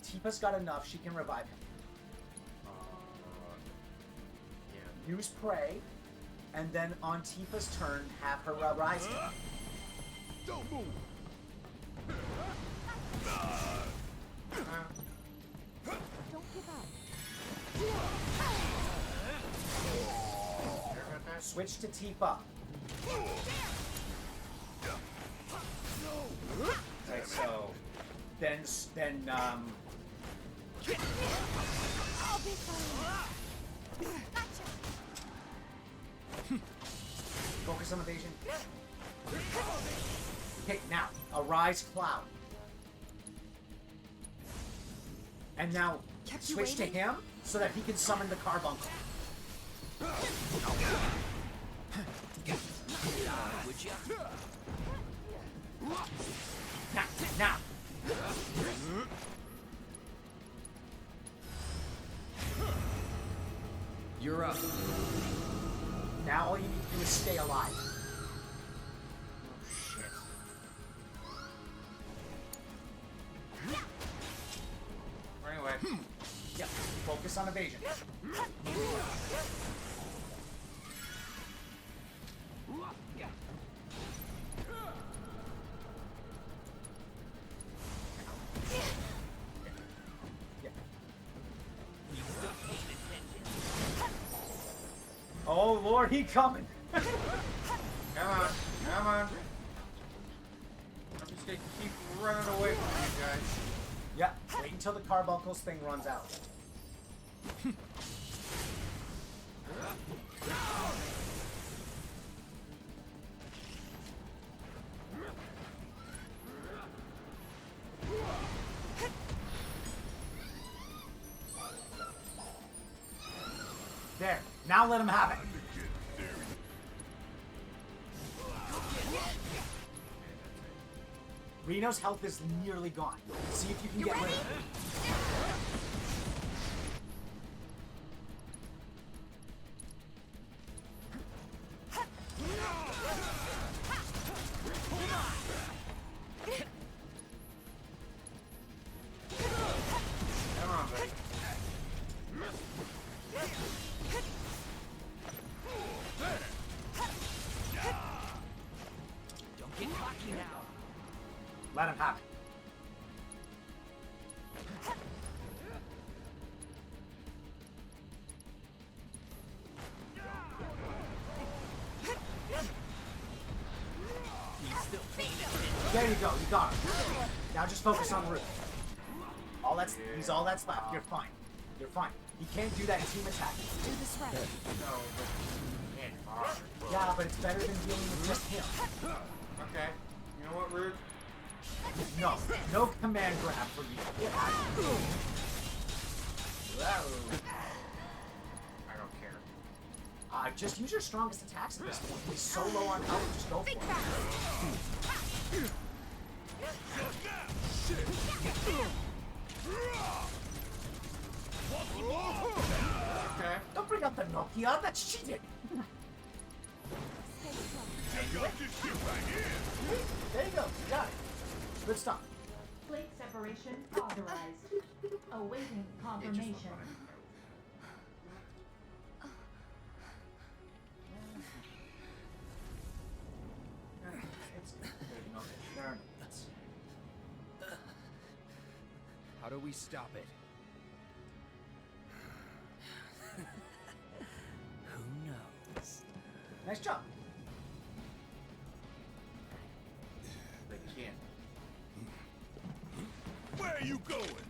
Tifa's got enough. She can revive him. Yeah. Use Prey, and then on Tifa's turn, have her rise him. Don't move. Don't give up. Switch to Tifa. Right, so then I'll be fine. Gotcha. focus on evasion. Okay, now arise Cloud. And now Kept you switch to waiting? him so that he can summon the carbuncle. Would ya? Now. You're up. Now all you need to do is stay alive. Anyway. Yep. Focus on evasion. Oh Lord, he coming! Come on. Come on. I'm just gonna keep running away from you guys. Yeah, wait until the carbuncle's thing runs out. There, now let him have it. Reno's health is nearly gone. See if you can get rid of it. Come on, buddy. Don't get cocky now. Let him have it. There you go, you got him. Now just focus on Root. He's all that's left. You're fine. You're fine. He can't do that team attack. Do this right. No, but yeah. hit hard. Yeah, but it's better than dealing with just him. Okay. You know what, Rude? No command grab for you. I don't care. Just use your strongest attacks at this point. He's so low on health, just go for it. Okay. Don't bring up the Nokia, that's cheating. There you go, you got it. Good stuff. Plate separation authorized. Awaiting confirmation. How do we stop it? Who knows? Nice job. They can't. Where are you going?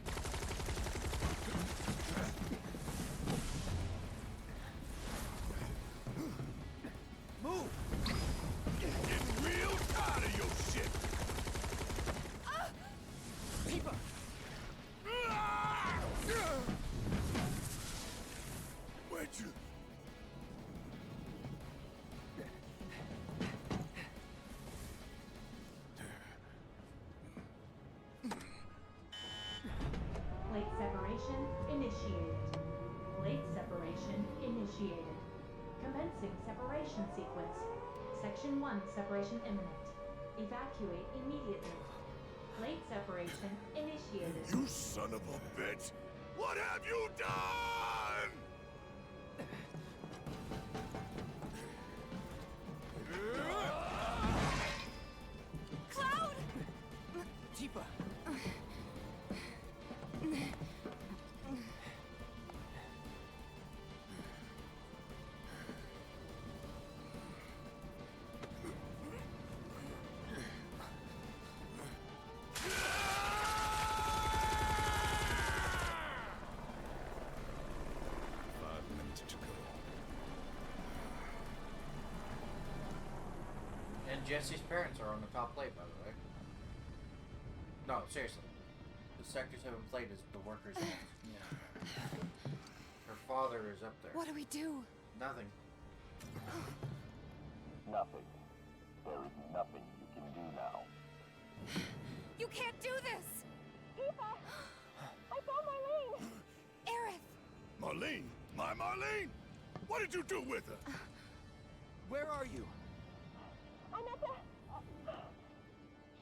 Move! Getting real tired of your shit. Tifa! Where'd you? Plate separation initiated. Plate separation initiated. Commencing separation sequence. Section 1 separation imminent. Evacuate immediately. Plate separation initiated. You son of a bitch! What have you done? Cloud! Tifa! And Jesse's parents are on the top plate, by the way. No, seriously. The Sector 7 plate is the workers' house. Yeah. Her father is up there. What do we do? Nothing. Nothing. There is nothing you can do now. You can't do this! Tifa! I found Marlene! Aerith! Marlene? My Marlene? What did you do with her? Where are you? I'm at the...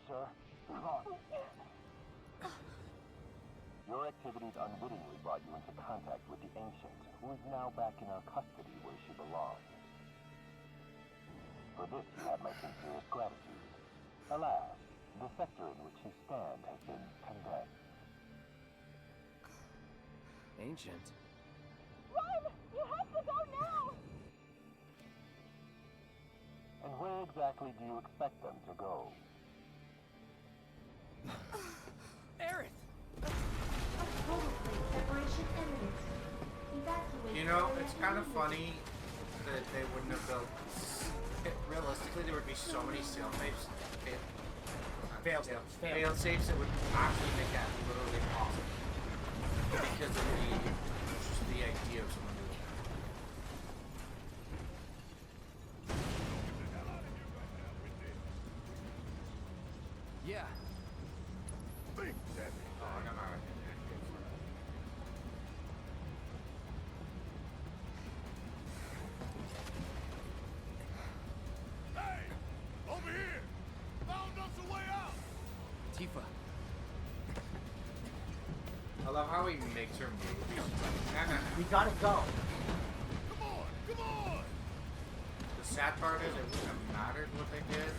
Sir, Ron. Your activities unwittingly brought you into contact with the Ancient, who is now back in our custody where she belongs. For this you have my sincerest gratitude. Alas, the sector in which you stand has been condemned. Ancient? Run! You have to go now! And where exactly do you expect them to go? Aerith! Total plate separation imminent. Evacuate. You know, it's kind of funny that they wouldn't have built... Realistically, there would be so many fail safes that would actually make that literally impossible. Because of the idea of someone doing that. Yeah. Think, damn it. Oh, I got my Hey! Over here! Found us a way out! Tifa. I love how he makes her move. We gotta go. Come on! Come on! The sad part is it wouldn't have mattered what they did.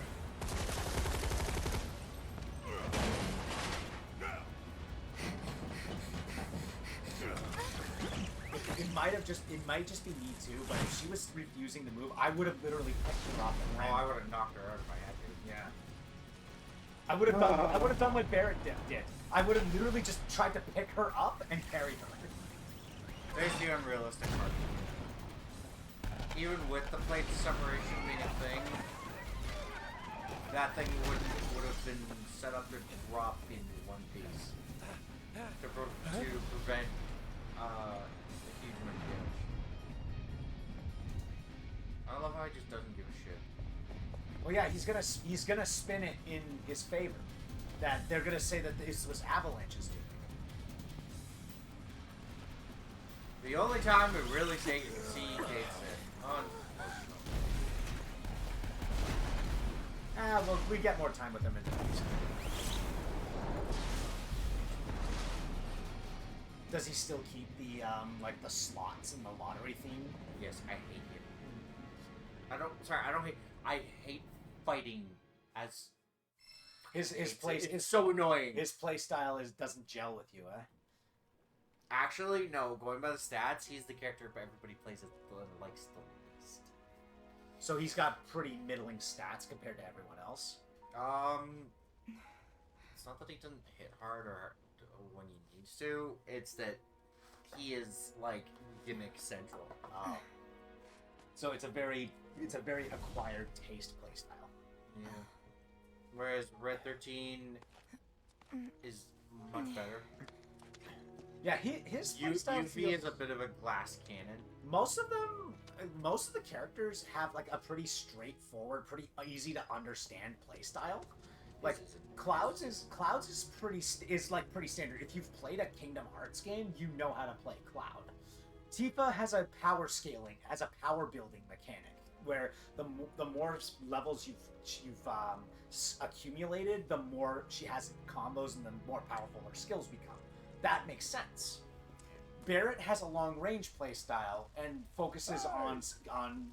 It might just be me too, but if she was refusing to move, I would have literally picked her up and ran. I would have knocked her out if I had to. Yeah. I would have done what Barrett did. I would have literally just tried to pick her up and carry her. There's the unrealistic part. even with the plate separation being a thing, that thing would have been set up to drop in one piece to prevent a huge amount of damage. I love how he just doesn't give a shit. Well, yeah, he's gonna spin it in his favor. That they're gonna say that this was Avalanche's doing. The only time we really see Kate's it. Unfortunately. Well, we get more time with him in the next. Does he still keep the like the slots and the lottery theme? Yes, I hate it. I hate fighting as his play. It's so annoying. His play style doesn't gel with you, eh? Actually, no. Going by the stats, he's the character everybody plays as likes the least. So he's got pretty middling stats compared to everyone else. It's not that he doesn't hit hard or when he needs to. It's that he is like gimmick central. Oh. So it's a very acquired taste playstyle. Yeah. Whereas Red 13 is much better. Yeah, his playstyle Yuffie is a bit of a glass cannon. Most of the characters have like a pretty straightforward, pretty easy to understand playstyle. Like Clouds is pretty standard. If you've played a Kingdom Hearts game, you know how to play Cloud. Tifa has a power building mechanic where the more levels you've accumulated, the more she has combos and the more powerful her skills become. That makes sense. Barrett has a long range playstyle and focuses on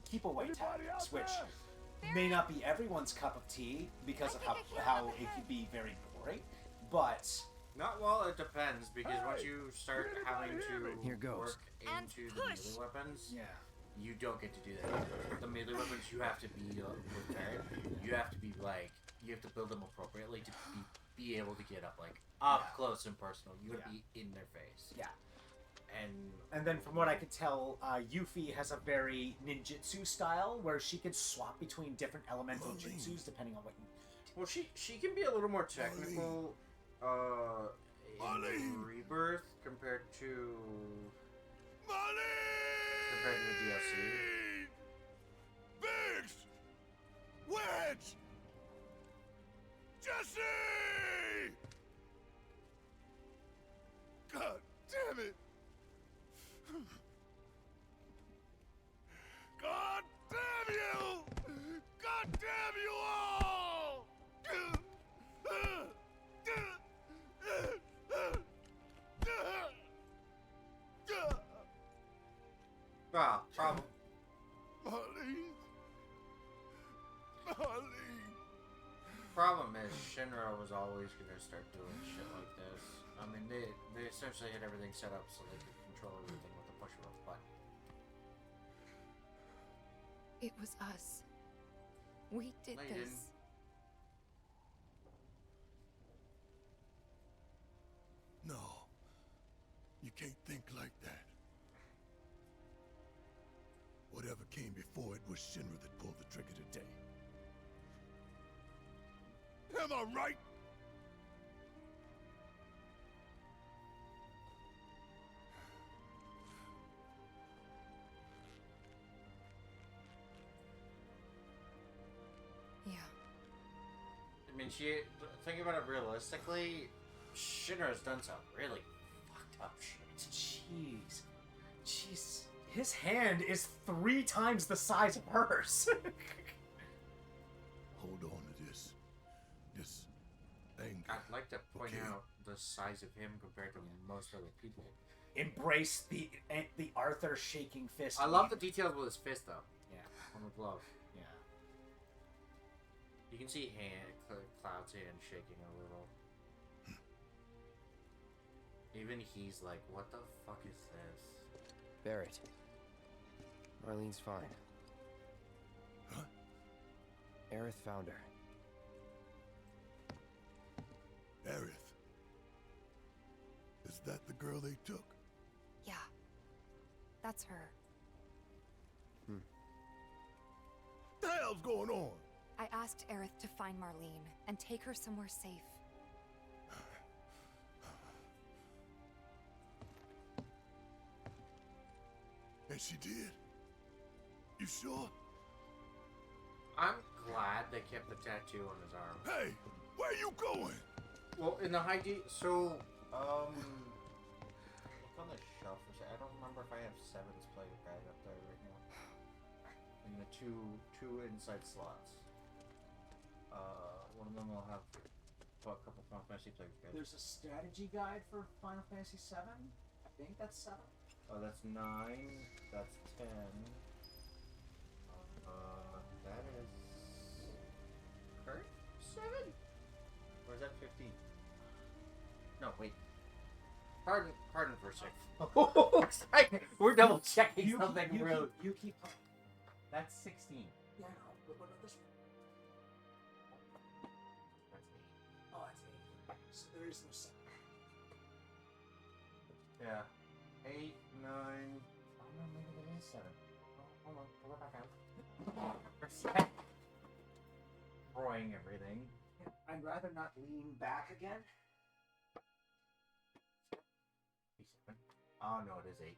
keep away tactics, which may not be everyone's cup of tea because of how it can be very boring, but not well. It depends because once you start having to work into the melee weapons, you don't get to do that. The melee weapons you have to be prepared. You have to be you have to build them appropriately to be able to get up close and personal. You have to be in their face. Yeah. And then from what I could tell, Yuffie has a very ninjutsu style where she can swap between different elemental jutsus depending on what you need. Well, she can be a little more technical in Rebirth compared to the DLC. Biggs! Wedge! Jesse! God damn it! God damn you! God damn you all! Problem. Problem is, Shinra was always gonna start doing shit like this. I mean, they essentially had everything set up so they could control everything with the push of a button. It was us. We did No, you this. didn't. No. You can't think like that. Whatever came before it was Shinra that pulled the trigger today. Am I right? Yeah. I mean, thinking about it realistically, Shinra's done some really fucked up shit. Jeez. His hand is 3 times the size of hers. Hold on to this anger. I'd like to point out the size of him compared to most other people. Embrace the Arthur shaking fist. I love the details with his fist, though. Yeah. On the glove. Yeah. You can see Cloud's hand shaking a little. Even he's like, what the fuck is this? Barrett. Marlene's fine. Huh? Aerith found her. Aerith. Is that the girl they took? Yeah. That's her. the hell's going on? I asked Aerith to find Marlene and take her somewhere safe. And she did? You sure? I'm glad they kept the tattoo on his arm. Hey, where you going? Well, in the so, look on the shelf for a second. I don't remember if I have Seven's player guide up there right now. In the two inside slots. One of them will have a couple Final Fantasy player guides. There's a strategy guide for Final Fantasy VII. I think that's 7. Oh, that's 9. That's 10. That is current 7? Or is that 15? No, wait. Pardon for a second. We're double checking something real. You keep. That's 16. Yeah, no. What about this one? That's 8. Oh, it's 8. So there is no 7. Yeah. 8, 9. Oh no, maybe there is 7. Oh, hold on. We'll go back out. Destroying everything. I'd rather not lean back again. 7. Oh no, it is 8.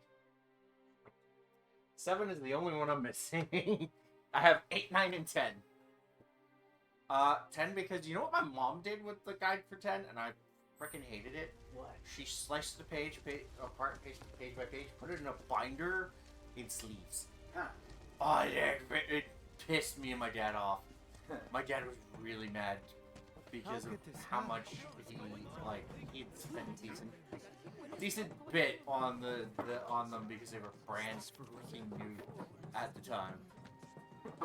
7 is the only one I'm missing. I have 8, 9, and 10. 10 because you know what my mom did with the guide for 10, and I freaking hated it. What? She sliced the page apart and pasted it page by page, put it in a binder in sleeves. Huh. Oh, it pissed me and my dad off. My dad was really mad because of how much he'd spent a decent bit on on them because they were brand freaking new at the time.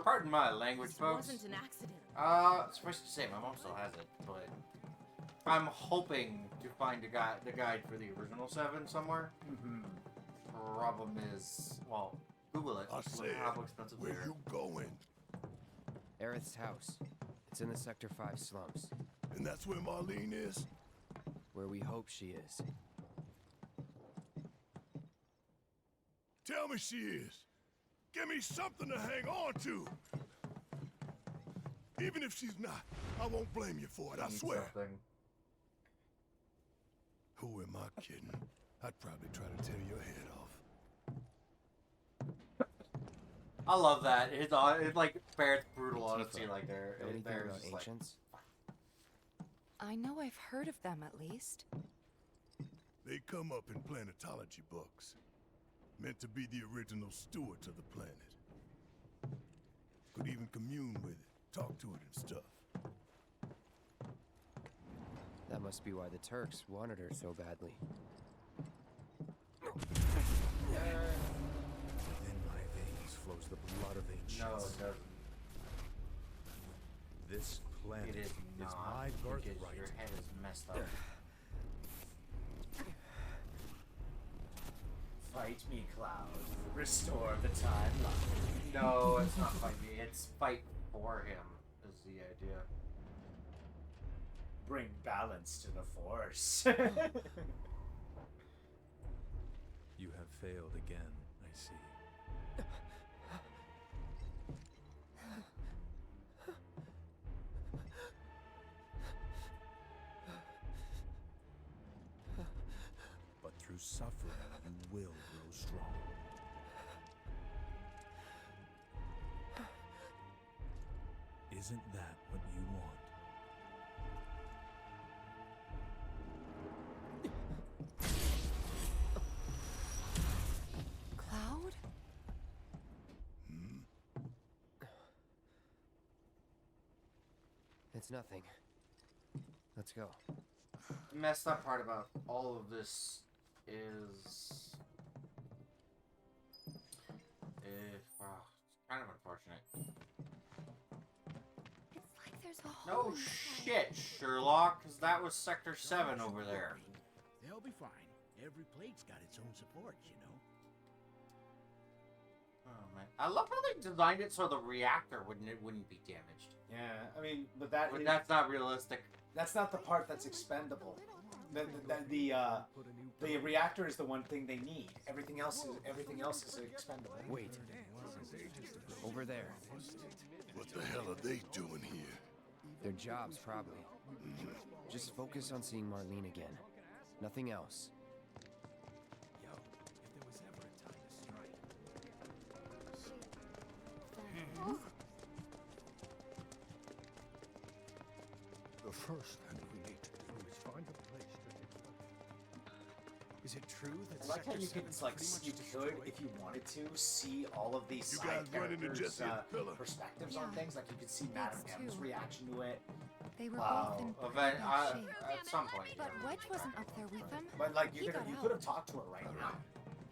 Pardon my language, folks. It wasn't an accident. Suffice to say, my mom still has it, but I'm hoping to find the guide for the original 7 somewhere. Problem is, well, Google it. I said, how expensive they where are. you going? Aerith's house. It's in the Sector 5 slums. And that's where Marlene is? Where we hope she is. Tell me she is. Give me something to hang on to. Even if she's not, I won't blame you for it, I swear. Something. Who am I kidding? I'd probably try to tear your head off. I love that. It's like Barrett's brutal honesty, like they're Anything they're about just like, ancients? I know I've heard of them at least. They come up in planetology books. Meant to be the original stewards of the planet. Could even commune with it, talk to it and stuff. That must be why the Turks wanted her so badly. In my veins flows the blood of ancients. no, it doesn't. This planet It is not. my Because birthright. your head is messed up. Fight me, Cloud. Restore the timeline. No, it's not fight me. It's fight for him. Is the idea. Bring balance to the Force. You have failed again, I see. But through suffering, you will grow strong. Isn't that what you want? Cloud? It's nothing. Let's go. The messed up part about all of this is well, it's kind of unfortunate. It's like there's a hole No in the sky. shit, Sherlock, because that was Sector 7 over there. They'll be fine. Every plate's got its own support, you know. Oh man, I love how they designed it so the reactor wouldn't be damaged. Yeah, I mean, but But that's not realistic. that's not the part that's expendable. The reactor is the one thing they need. Everything else is expendable. Wait. Over there. What the hell are they doing here? Their jobs, probably. Just focus on seeing Marlene again. Nothing else. Yo, if there was ever a time to strike. The first thing we need to do is find a place to deflect. Is it true that I like how you can, like, you could, if you wanted to, see all of these side characters' perspectives on things. Like, you could see Madame M's reaction to it. They were both in Event, pretty bad shape. at some point. But Wedge wasn't up there with them. But, like, you He could got have out. talked to her right now.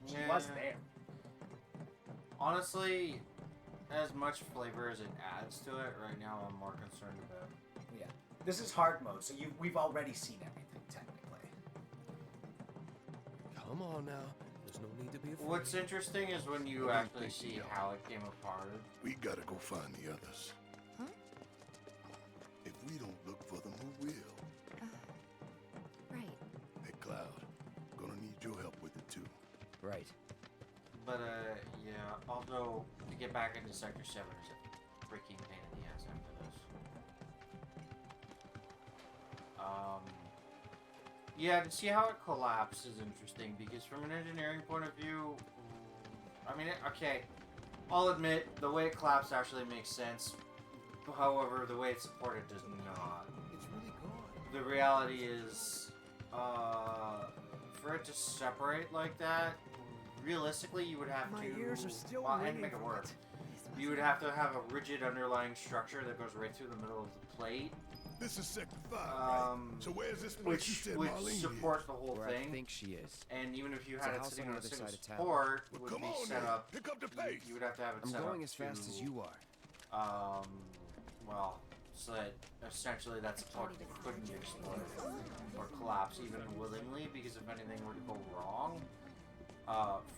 She Yeah. was there. Honestly, as much flavor as it adds to it, right now I'm more concerned about. Yeah. This is hard mode, so we've already seen everything, technically. Come on now. There's no need to be afraid. What's interesting is when you actually see how it came apart. We gotta go find the others. Huh? If we don't look for them, who will? Right. Hey, Cloud, gonna need your help with it too. Right. But, yeah, although to get back into Sector 7 is a freaking pain in the ass after this. Yeah, to see how it collapsed is interesting, because from an engineering point of view, I mean, okay, I'll admit, the way it collapsed actually makes sense. However, the way it's supported does not. It's really gone. The reality is, for it to separate like that, realistically, you would have My to. ears are still well, and ringing make it from work. it. You would have to have a rigid underlying structure that goes right through the middle of the plate. This is Sector 5, right? So where's this place you said Which Marlene support is? the whole Where thing. I think she is. And even if you It's a had it house sitting on on the a other single side of town. support, it Well, would come be on set now. up. Pick up the pace. You would have to have it I'm set going up as fast to, as you are. Well, so that essentially that support couldn't explode or collapse even willingly, because if anything were to go wrong,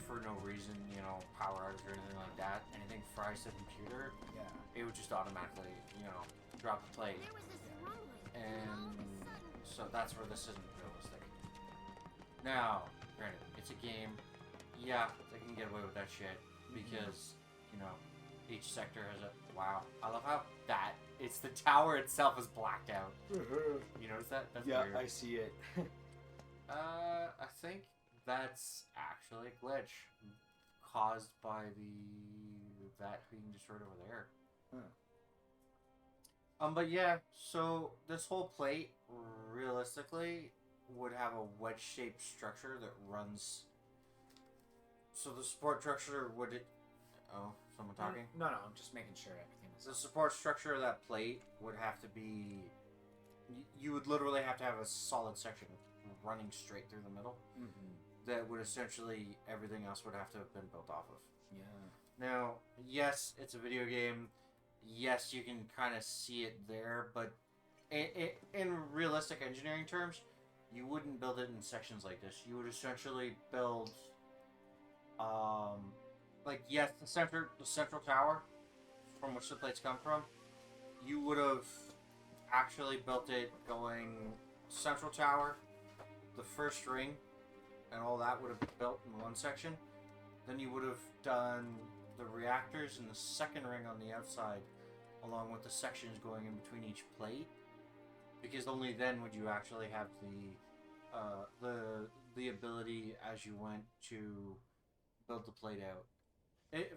for no reason, you know, power outage or anything like that, anything fries the computer, Yeah. it would just automatically, you know, drop the plate. And so that's where this isn't realistic. Now, granted, it's a game. Yeah, they can get away with that shit because, you know, each sector has a... Wow. I love how it's the tower itself is blacked out. You notice that? That's Yeah, weird. I see it. I think that's actually a glitch caused by that being destroyed over there. But yeah, so this whole plate realistically would have a wedge-shaped structure that runs. So the support structure would it? Oh, someone talking? No, I'm just making sure everything is. The support structure of that plate would have to be. You would literally have to have a solid section running straight through the middle. That would essentially everything else would have to have been built off of. Yeah. Now, yes, it's a video game. Yes, you can kind of see it there, but in realistic engineering terms, you wouldn't build it in sections like this. You would essentially build, like, yes, the central tower from which the plates come from. You would have actually built it going central tower, the first ring, and all that would have been built in one section. Then you would have done the reactors in the second ring on the outside, along with the sections going in between each plate, because only then would you actually have the ability as you went to build the plate out.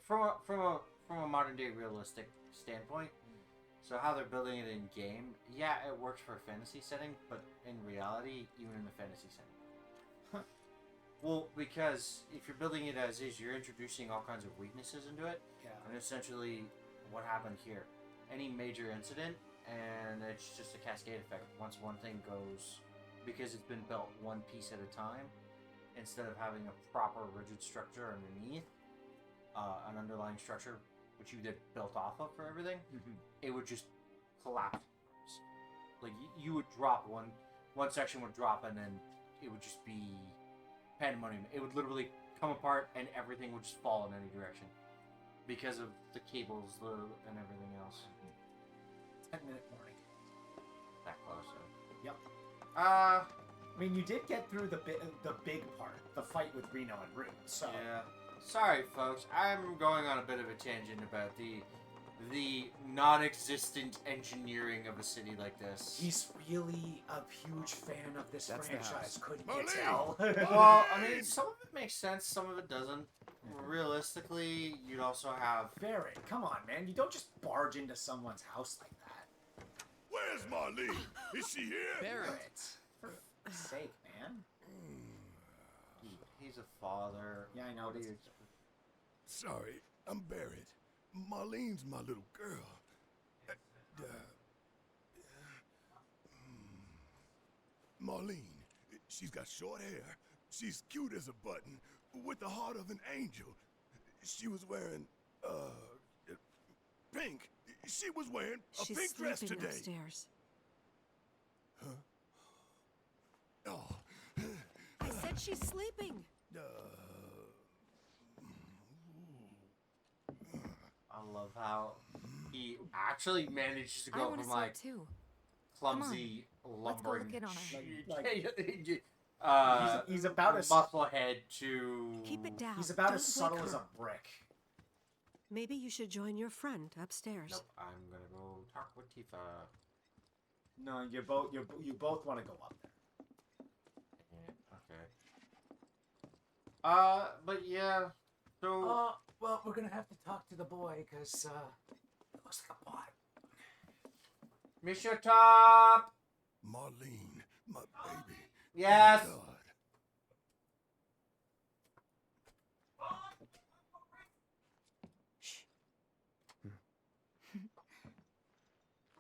From a modern day realistic standpoint. So how they're building it in game, yeah, it works for a fantasy setting, but in reality, even in the fantasy setting. Well, because if you're building it as is, you're introducing all kinds of weaknesses into it. Yeah. And essentially, what happened here? Any major incident, and it's just a cascade effect. Once one thing goes, because it's been built one piece at a time, instead of having a proper rigid structure underneath, an underlying structure, which you did built off of for everything, it would just collapse. Like, you would drop one section would drop, and then it would just be pandemonium. It would literally come apart and everything would just fall in any direction because of the cables and everything else. 10-minute warning. That close. Yep. I mean, you did get through the big part, the fight with Reno and Root. So yeah. Sorry, folks. I'm going on a bit of a tangent about the the non-existent engineering of a city like this. He's really a huge fan of this That's the franchise. house. Couldn't you tell? Well, I mean, some of it makes sense, some of it doesn't. Realistically, you'd also have... Barrett, come on, man. You don't just barge into someone's house like that. Where's Marlene? Is she here? Barrett, for fuck's sake, man. He's a father. Yeah, I know. What do you... Sorry, I'm Barrett. Marlene's my little girl. Marlene, she's got short hair. She's cute as a button, with the heart of an angel. She was wearing, pink. She was wearing a She's pink dress sleeping today. upstairs. Huh? Oh. I said she's sleeping. I love how he actually manages to I go want to from see like it too. clumsy Let's go lumbering look in on her. He's about as musclehead to Keep it down. He's about Don't as subtle wake as her. a brick. Maybe you should join your friend upstairs. Nope, I'm gonna go talk with Tifa. No, you both want to go up there. Yeah, okay. But yeah, so Well, we're gonna have to talk to the boy because it looks like a bot. Mr. Top. Marlene, my baby. Yes. Oh, God.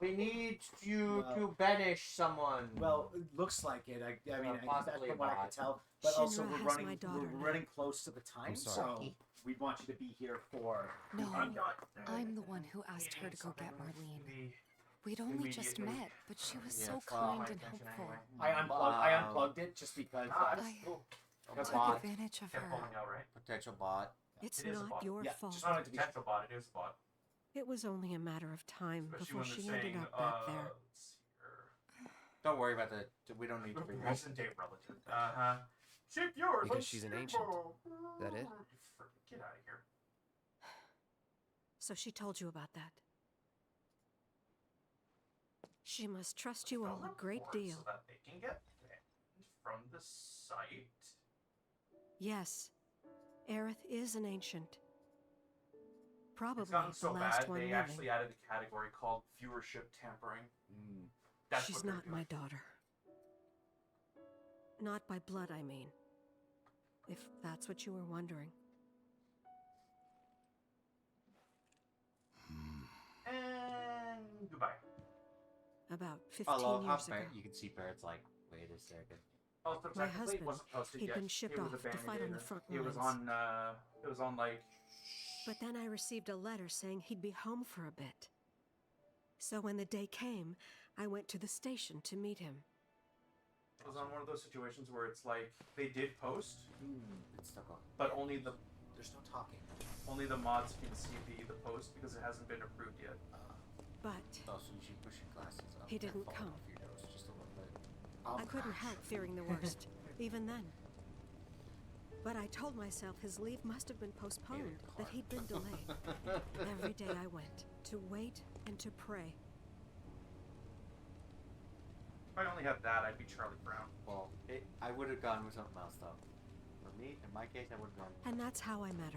We need you to banish someone. Well, it looks like it. I mean, that's possibly from what I a can bot. tell. But Shinra also, has we're my daughter we're now. running close to the time, I'm so sorry. we want you to be here for. No, I'm the one who asked her to go get Marlene. We'd only just met, but she was so kind and helpful. I unplugged it just because. I took bot. advantage of her. Potential bot. It's It is a not bot. your Yeah, fault. just wanted to be. Potential bot. It is a bot. It was only a matter of time Especially before when she they're ended saying, up back there. let's see here. Don't worry about that. We don't need to bring that. Present day relative. Uh-huh. Ship yours. Because she's an ancient. That it? Get out of here. So she told you about that. She must trust you all a great deal. So that they can get banned from the site. Yes, Aerith is an ancient. Probably It's gotten the so last bad one they living. actually added a category called viewership tampering. That's She's what they're not doing. my daughter. Not by blood, I mean. If that's what you were wondering. And goodbye. About I 15 love how years ago. You can see Barrett's like, wait a second. Oh, so My technically it husband, wasn't posted he'd yet. been shipped It was off to fight on the abandoned. front It was lines. on like But then I received a letter saying he'd be home for a bit. So when the day came, I went to the station to meet him. it was on one of those situations where it's like they did post, It's stuck on. but only the mods can see the post because it hasn't been approved yet. But Also, you should push your glasses up. he They're didn't falling come. off your nose just a little bit. I couldn't help fearing the worst, even then. But I told myself his leave must have been postponed, that he'd been delayed. Every day I went, to wait and to pray. If I only had that, I'd be Charlie Brown. Well, I would have gone with something else though. For me, in my case, I would have gone. And that's how I met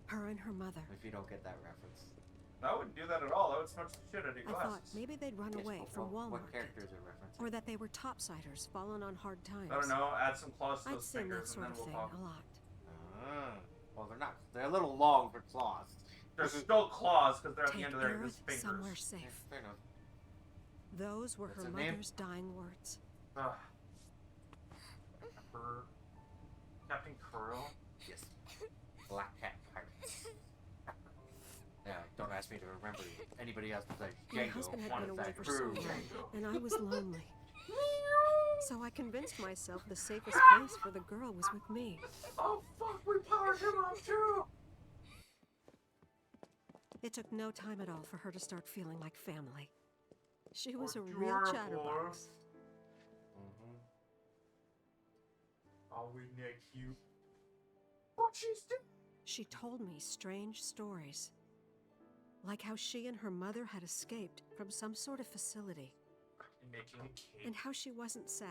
her and her mother. If you don't get that reference. I wouldn't do that at all. I would smudge the shit out of your I thought glasses. maybe they'd run Yes, away but from Walmart. What characters are referencing? Or that they were topsiders, fallen on hard times. I don't know. Add some claws to I'd those seen that fingers and sort then of we'll thing talk. a lot. Well, they're not. They're a little long for claws. There's still claws because they're at Take the end of their Aerith fingers. somewhere safe. Fair enough. Those were What's her her name? mother's dying words. Ugh. Emperor. Captain Curl. Yes. Black Cat Pirates. Yeah, don't ask me to remember anybody else besides My Django. husband had One been of away that for so crew. long, and I was lonely. So I convinced myself the safest place for the girl was with me. Oh fuck, we powered him up too! It took no time at all for her to start feeling like family. She was a real Adorable. chatterbox. Oh, we nick you. What she's doing? She told me strange stories. Like how she and her mother had escaped from some sort of facility. And making a cake. And how she wasn't sad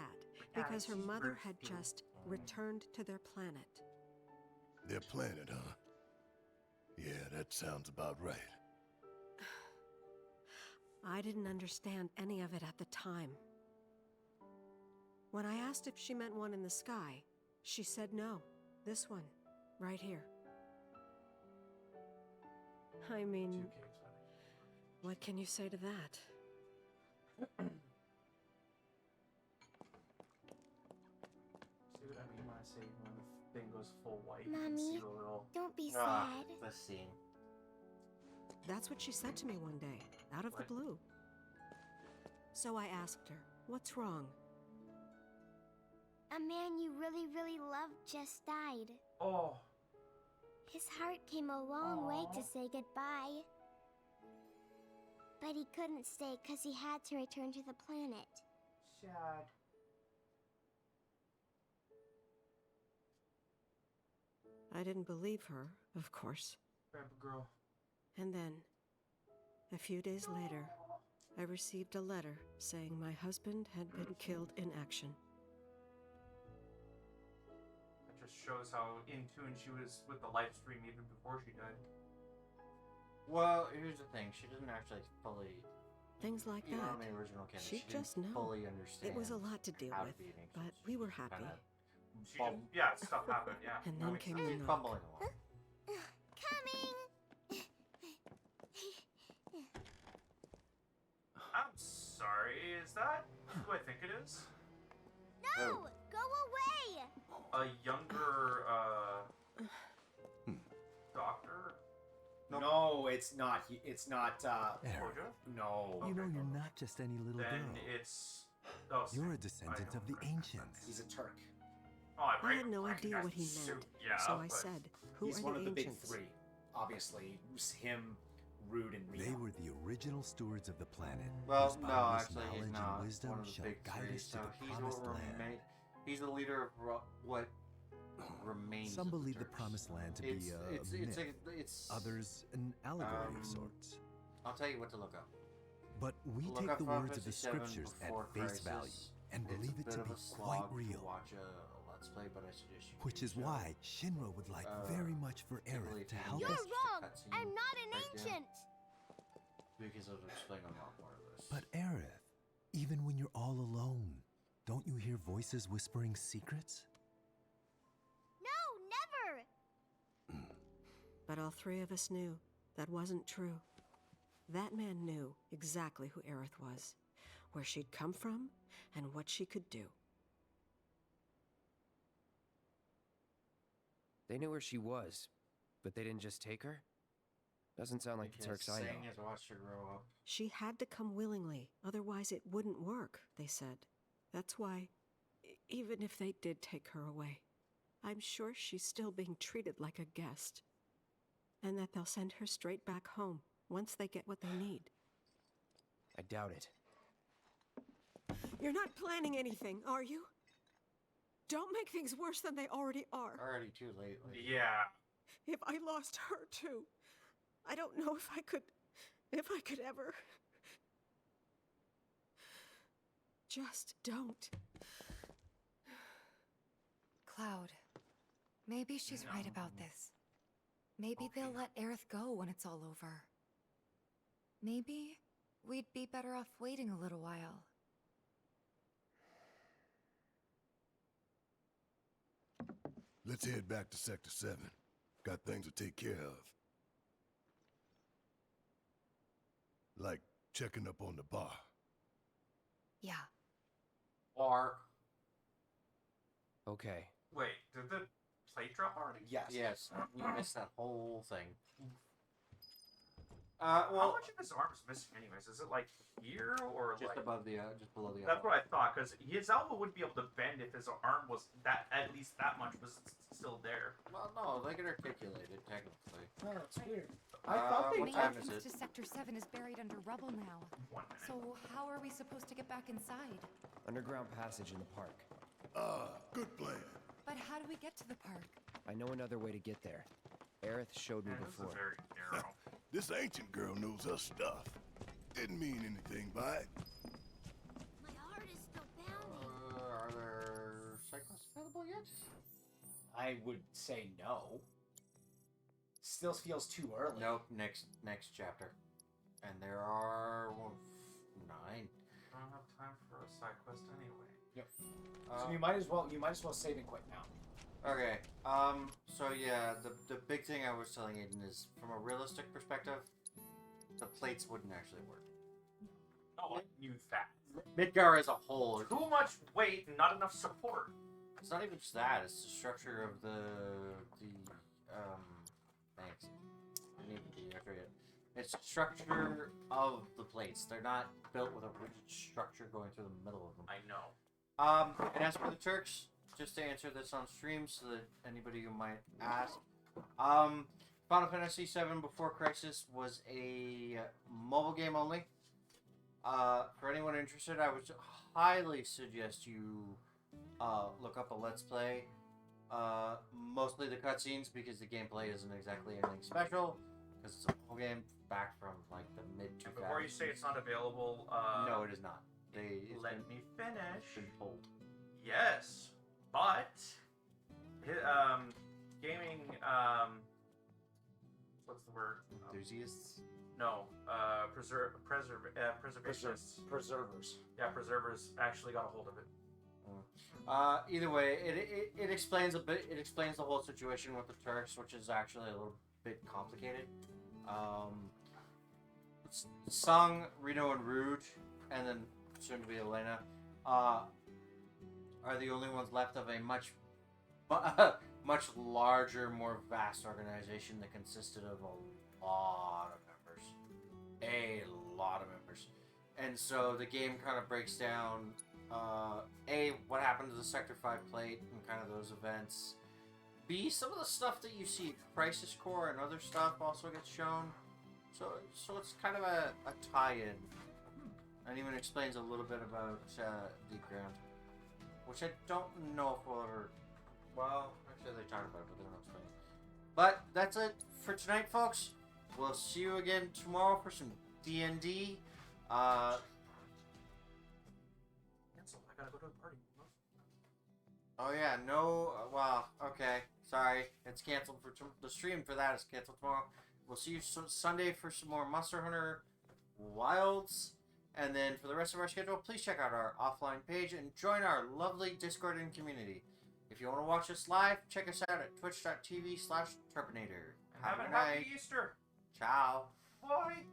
because her mother had just returned to their planet. Their planet, huh? Yeah, that sounds about right. I didn't understand any of it at the time. When I asked if she meant one in the sky, she said no. This one, right here. I mean, what can you say to that? See what I mean when I say when the thing goes full white? You can Mommy, see the little... don't be sad. The scene. That's what she said to me one day, out of the blue. So I asked her, what's wrong? A man you really, really loved just died. Oh. His heart came a long way to say goodbye. But he couldn't stay because he had to return to the planet. Sad. I didn't believe her, of course. Grandpa girl. And then, a few days later, I received a letter saying my husband had been killed in action. That just shows how in tune she was with the live stream even before she died. Well, here's the thing. She doesn't actually fully... Things like even that. on the original canon, She'd she just didn't know. fully understand It was a lot to deal how to with, be an but we were happy. She just, yeah, stuff happened, yeah. And then came the knock. Bumbling along. Coming! I'm sorry, is that who I think it is? No! Go away! A younger, doctor? No, it's not. It's not. Kojo? No. You know you're not just any little Then girl. it's... Oh, You're a descendant of the ancients. He's a Turk. Oh, I had no idea what he meant, so I said, who He's are one the of the big ancients? three. Obviously, it was him, Rude, and Reno. They were the original stewards of the planet. Well, whose no, boundless actually, he's knowledge not and wisdom one of the shall big guide three. us to So the he's promised what land. he's the leader of what remains. Some of the believe the Turks. promised land to be a myth. It's Others an allegory of sorts. I'll tell you what to look up. But we Look take up the Final words of the Fantasy VII scriptures at before face Crisis. value and It's believe a it bit to of be a quite slog to real. watch a Let's Play, but I suggest you Which is do so. why Shinra would like very much for particularly Aerith to if you help You're us. wrong! cutscene I'm not an right there. ancient! Because I'll explain a lot more of this. But Aerith, even when you're all alone, don't you hear voices whispering secrets? No, never! But all three of us knew that wasn't true. That man knew exactly who Aerith was, where she'd come from, and what she could do. They knew where she was, but they didn't just take her? Doesn't sound like the Turks I know. Sang has watched her grow up. She had to come willingly, otherwise it wouldn't work, they said. That's why, even if they did take her away, I'm sure she's still being treated like a guest. And that they'll send her straight back home once they get what they need. I doubt it. You're not planning anything, are you? Don't make things worse than they already are. Already too late. Like, Yeah. If I lost her too, I don't know if I could ever. Just don't. Cloud, maybe she's right about this. Maybe they'll let Aerith go when it's all over. Maybe we'd be better off waiting a little while. Let's head back to Sector 7. Got things to take care of. Like checking up on the bar. Yeah. Or... Okay. Wait, did the plate drop already? Yes. Yes, you missed that whole thing. How Well, much of his arm is missing anyways? Is it like here or just like... above the, just below the That's elbow. what I thought, because his elbow wouldn't be able to bend if his arm was that, at least that much was still there. Well, no, they can articulate it, technically. Oh, that's weird. I thought they what time is entrance it? to Sector 7 is buried under rubble now. 1 minute. So how are we supposed to get back inside? Underground passage in the park. Good plan. But how do we get to the park? I know another way to get there. Aerith showed me Yeah, this is before. very narrow. This ancient girl knows her stuff. Didn't mean anything by it. My heart is still pounding. Are there cyclists available yet? I would say no. Still feels too early. Nope. Next chapter, and there are 9. I don't have time for a side quest anyway. Yep. So you might as well save and quit now. Okay. So yeah, the big thing I was telling Aiden is, from a realistic perspective, the plates wouldn't actually work. Oh, I knew that. Midgar as a whole. Too much weight and not enough support. It's not even just that. It's the structure of the thanks. I didn't even do the extra yet. It's the structure of the plates. They're not built with a rigid structure going through the middle of them. I know. And as for the Turks, just to answer this on stream so that anybody who might ask, Final Fantasy VII Before Crisis was a mobile game only. For anyone interested, I would highly suggest you look up a Let's Play. Mostly the cutscenes, because the gameplay isn't exactly anything special, because it's a mobile game back from like the mid-2000s. Before you say it's not available, no, it is not. Let me finish. Been told. Yes, but gaming what's the word? Enthusiasts? No, preservationists. Preservers. Yeah, preservers actually got a hold of it. Either way, it explains a bit. It explains the whole situation with the Turks, which is actually a little bit complicated. Sung, Reno, and Rude, and then soon to be Elena, are the only ones left of a much larger, more vast organization that consisted of a lot of members. And so the game kind of breaks down A, what happened to the Sector 5 plate and kind of those events. B, some of the stuff that you see at Crisis Core and other stuff also gets shown. So it's kind of a tie-in. And even explains a little bit about Deep Ground, which I don't know if we'll ever... Well, actually they talk about it, but they don't explain it. But that's it for tonight, folks. We'll see you again tomorrow for some D&D. Cancel. I gotta go to a party. Oh yeah, no, well, okay, sorry, it's canceled for the stream for that is canceled tomorrow. We'll see you Sunday for some more Monster Hunter Wilds, and then for the rest of our schedule, please check out our offline page and join our lovely Discord and community. If you want to watch us live, check us out at twitch.tv/Terpinator. Have a happy Easter. Ciao. Bye.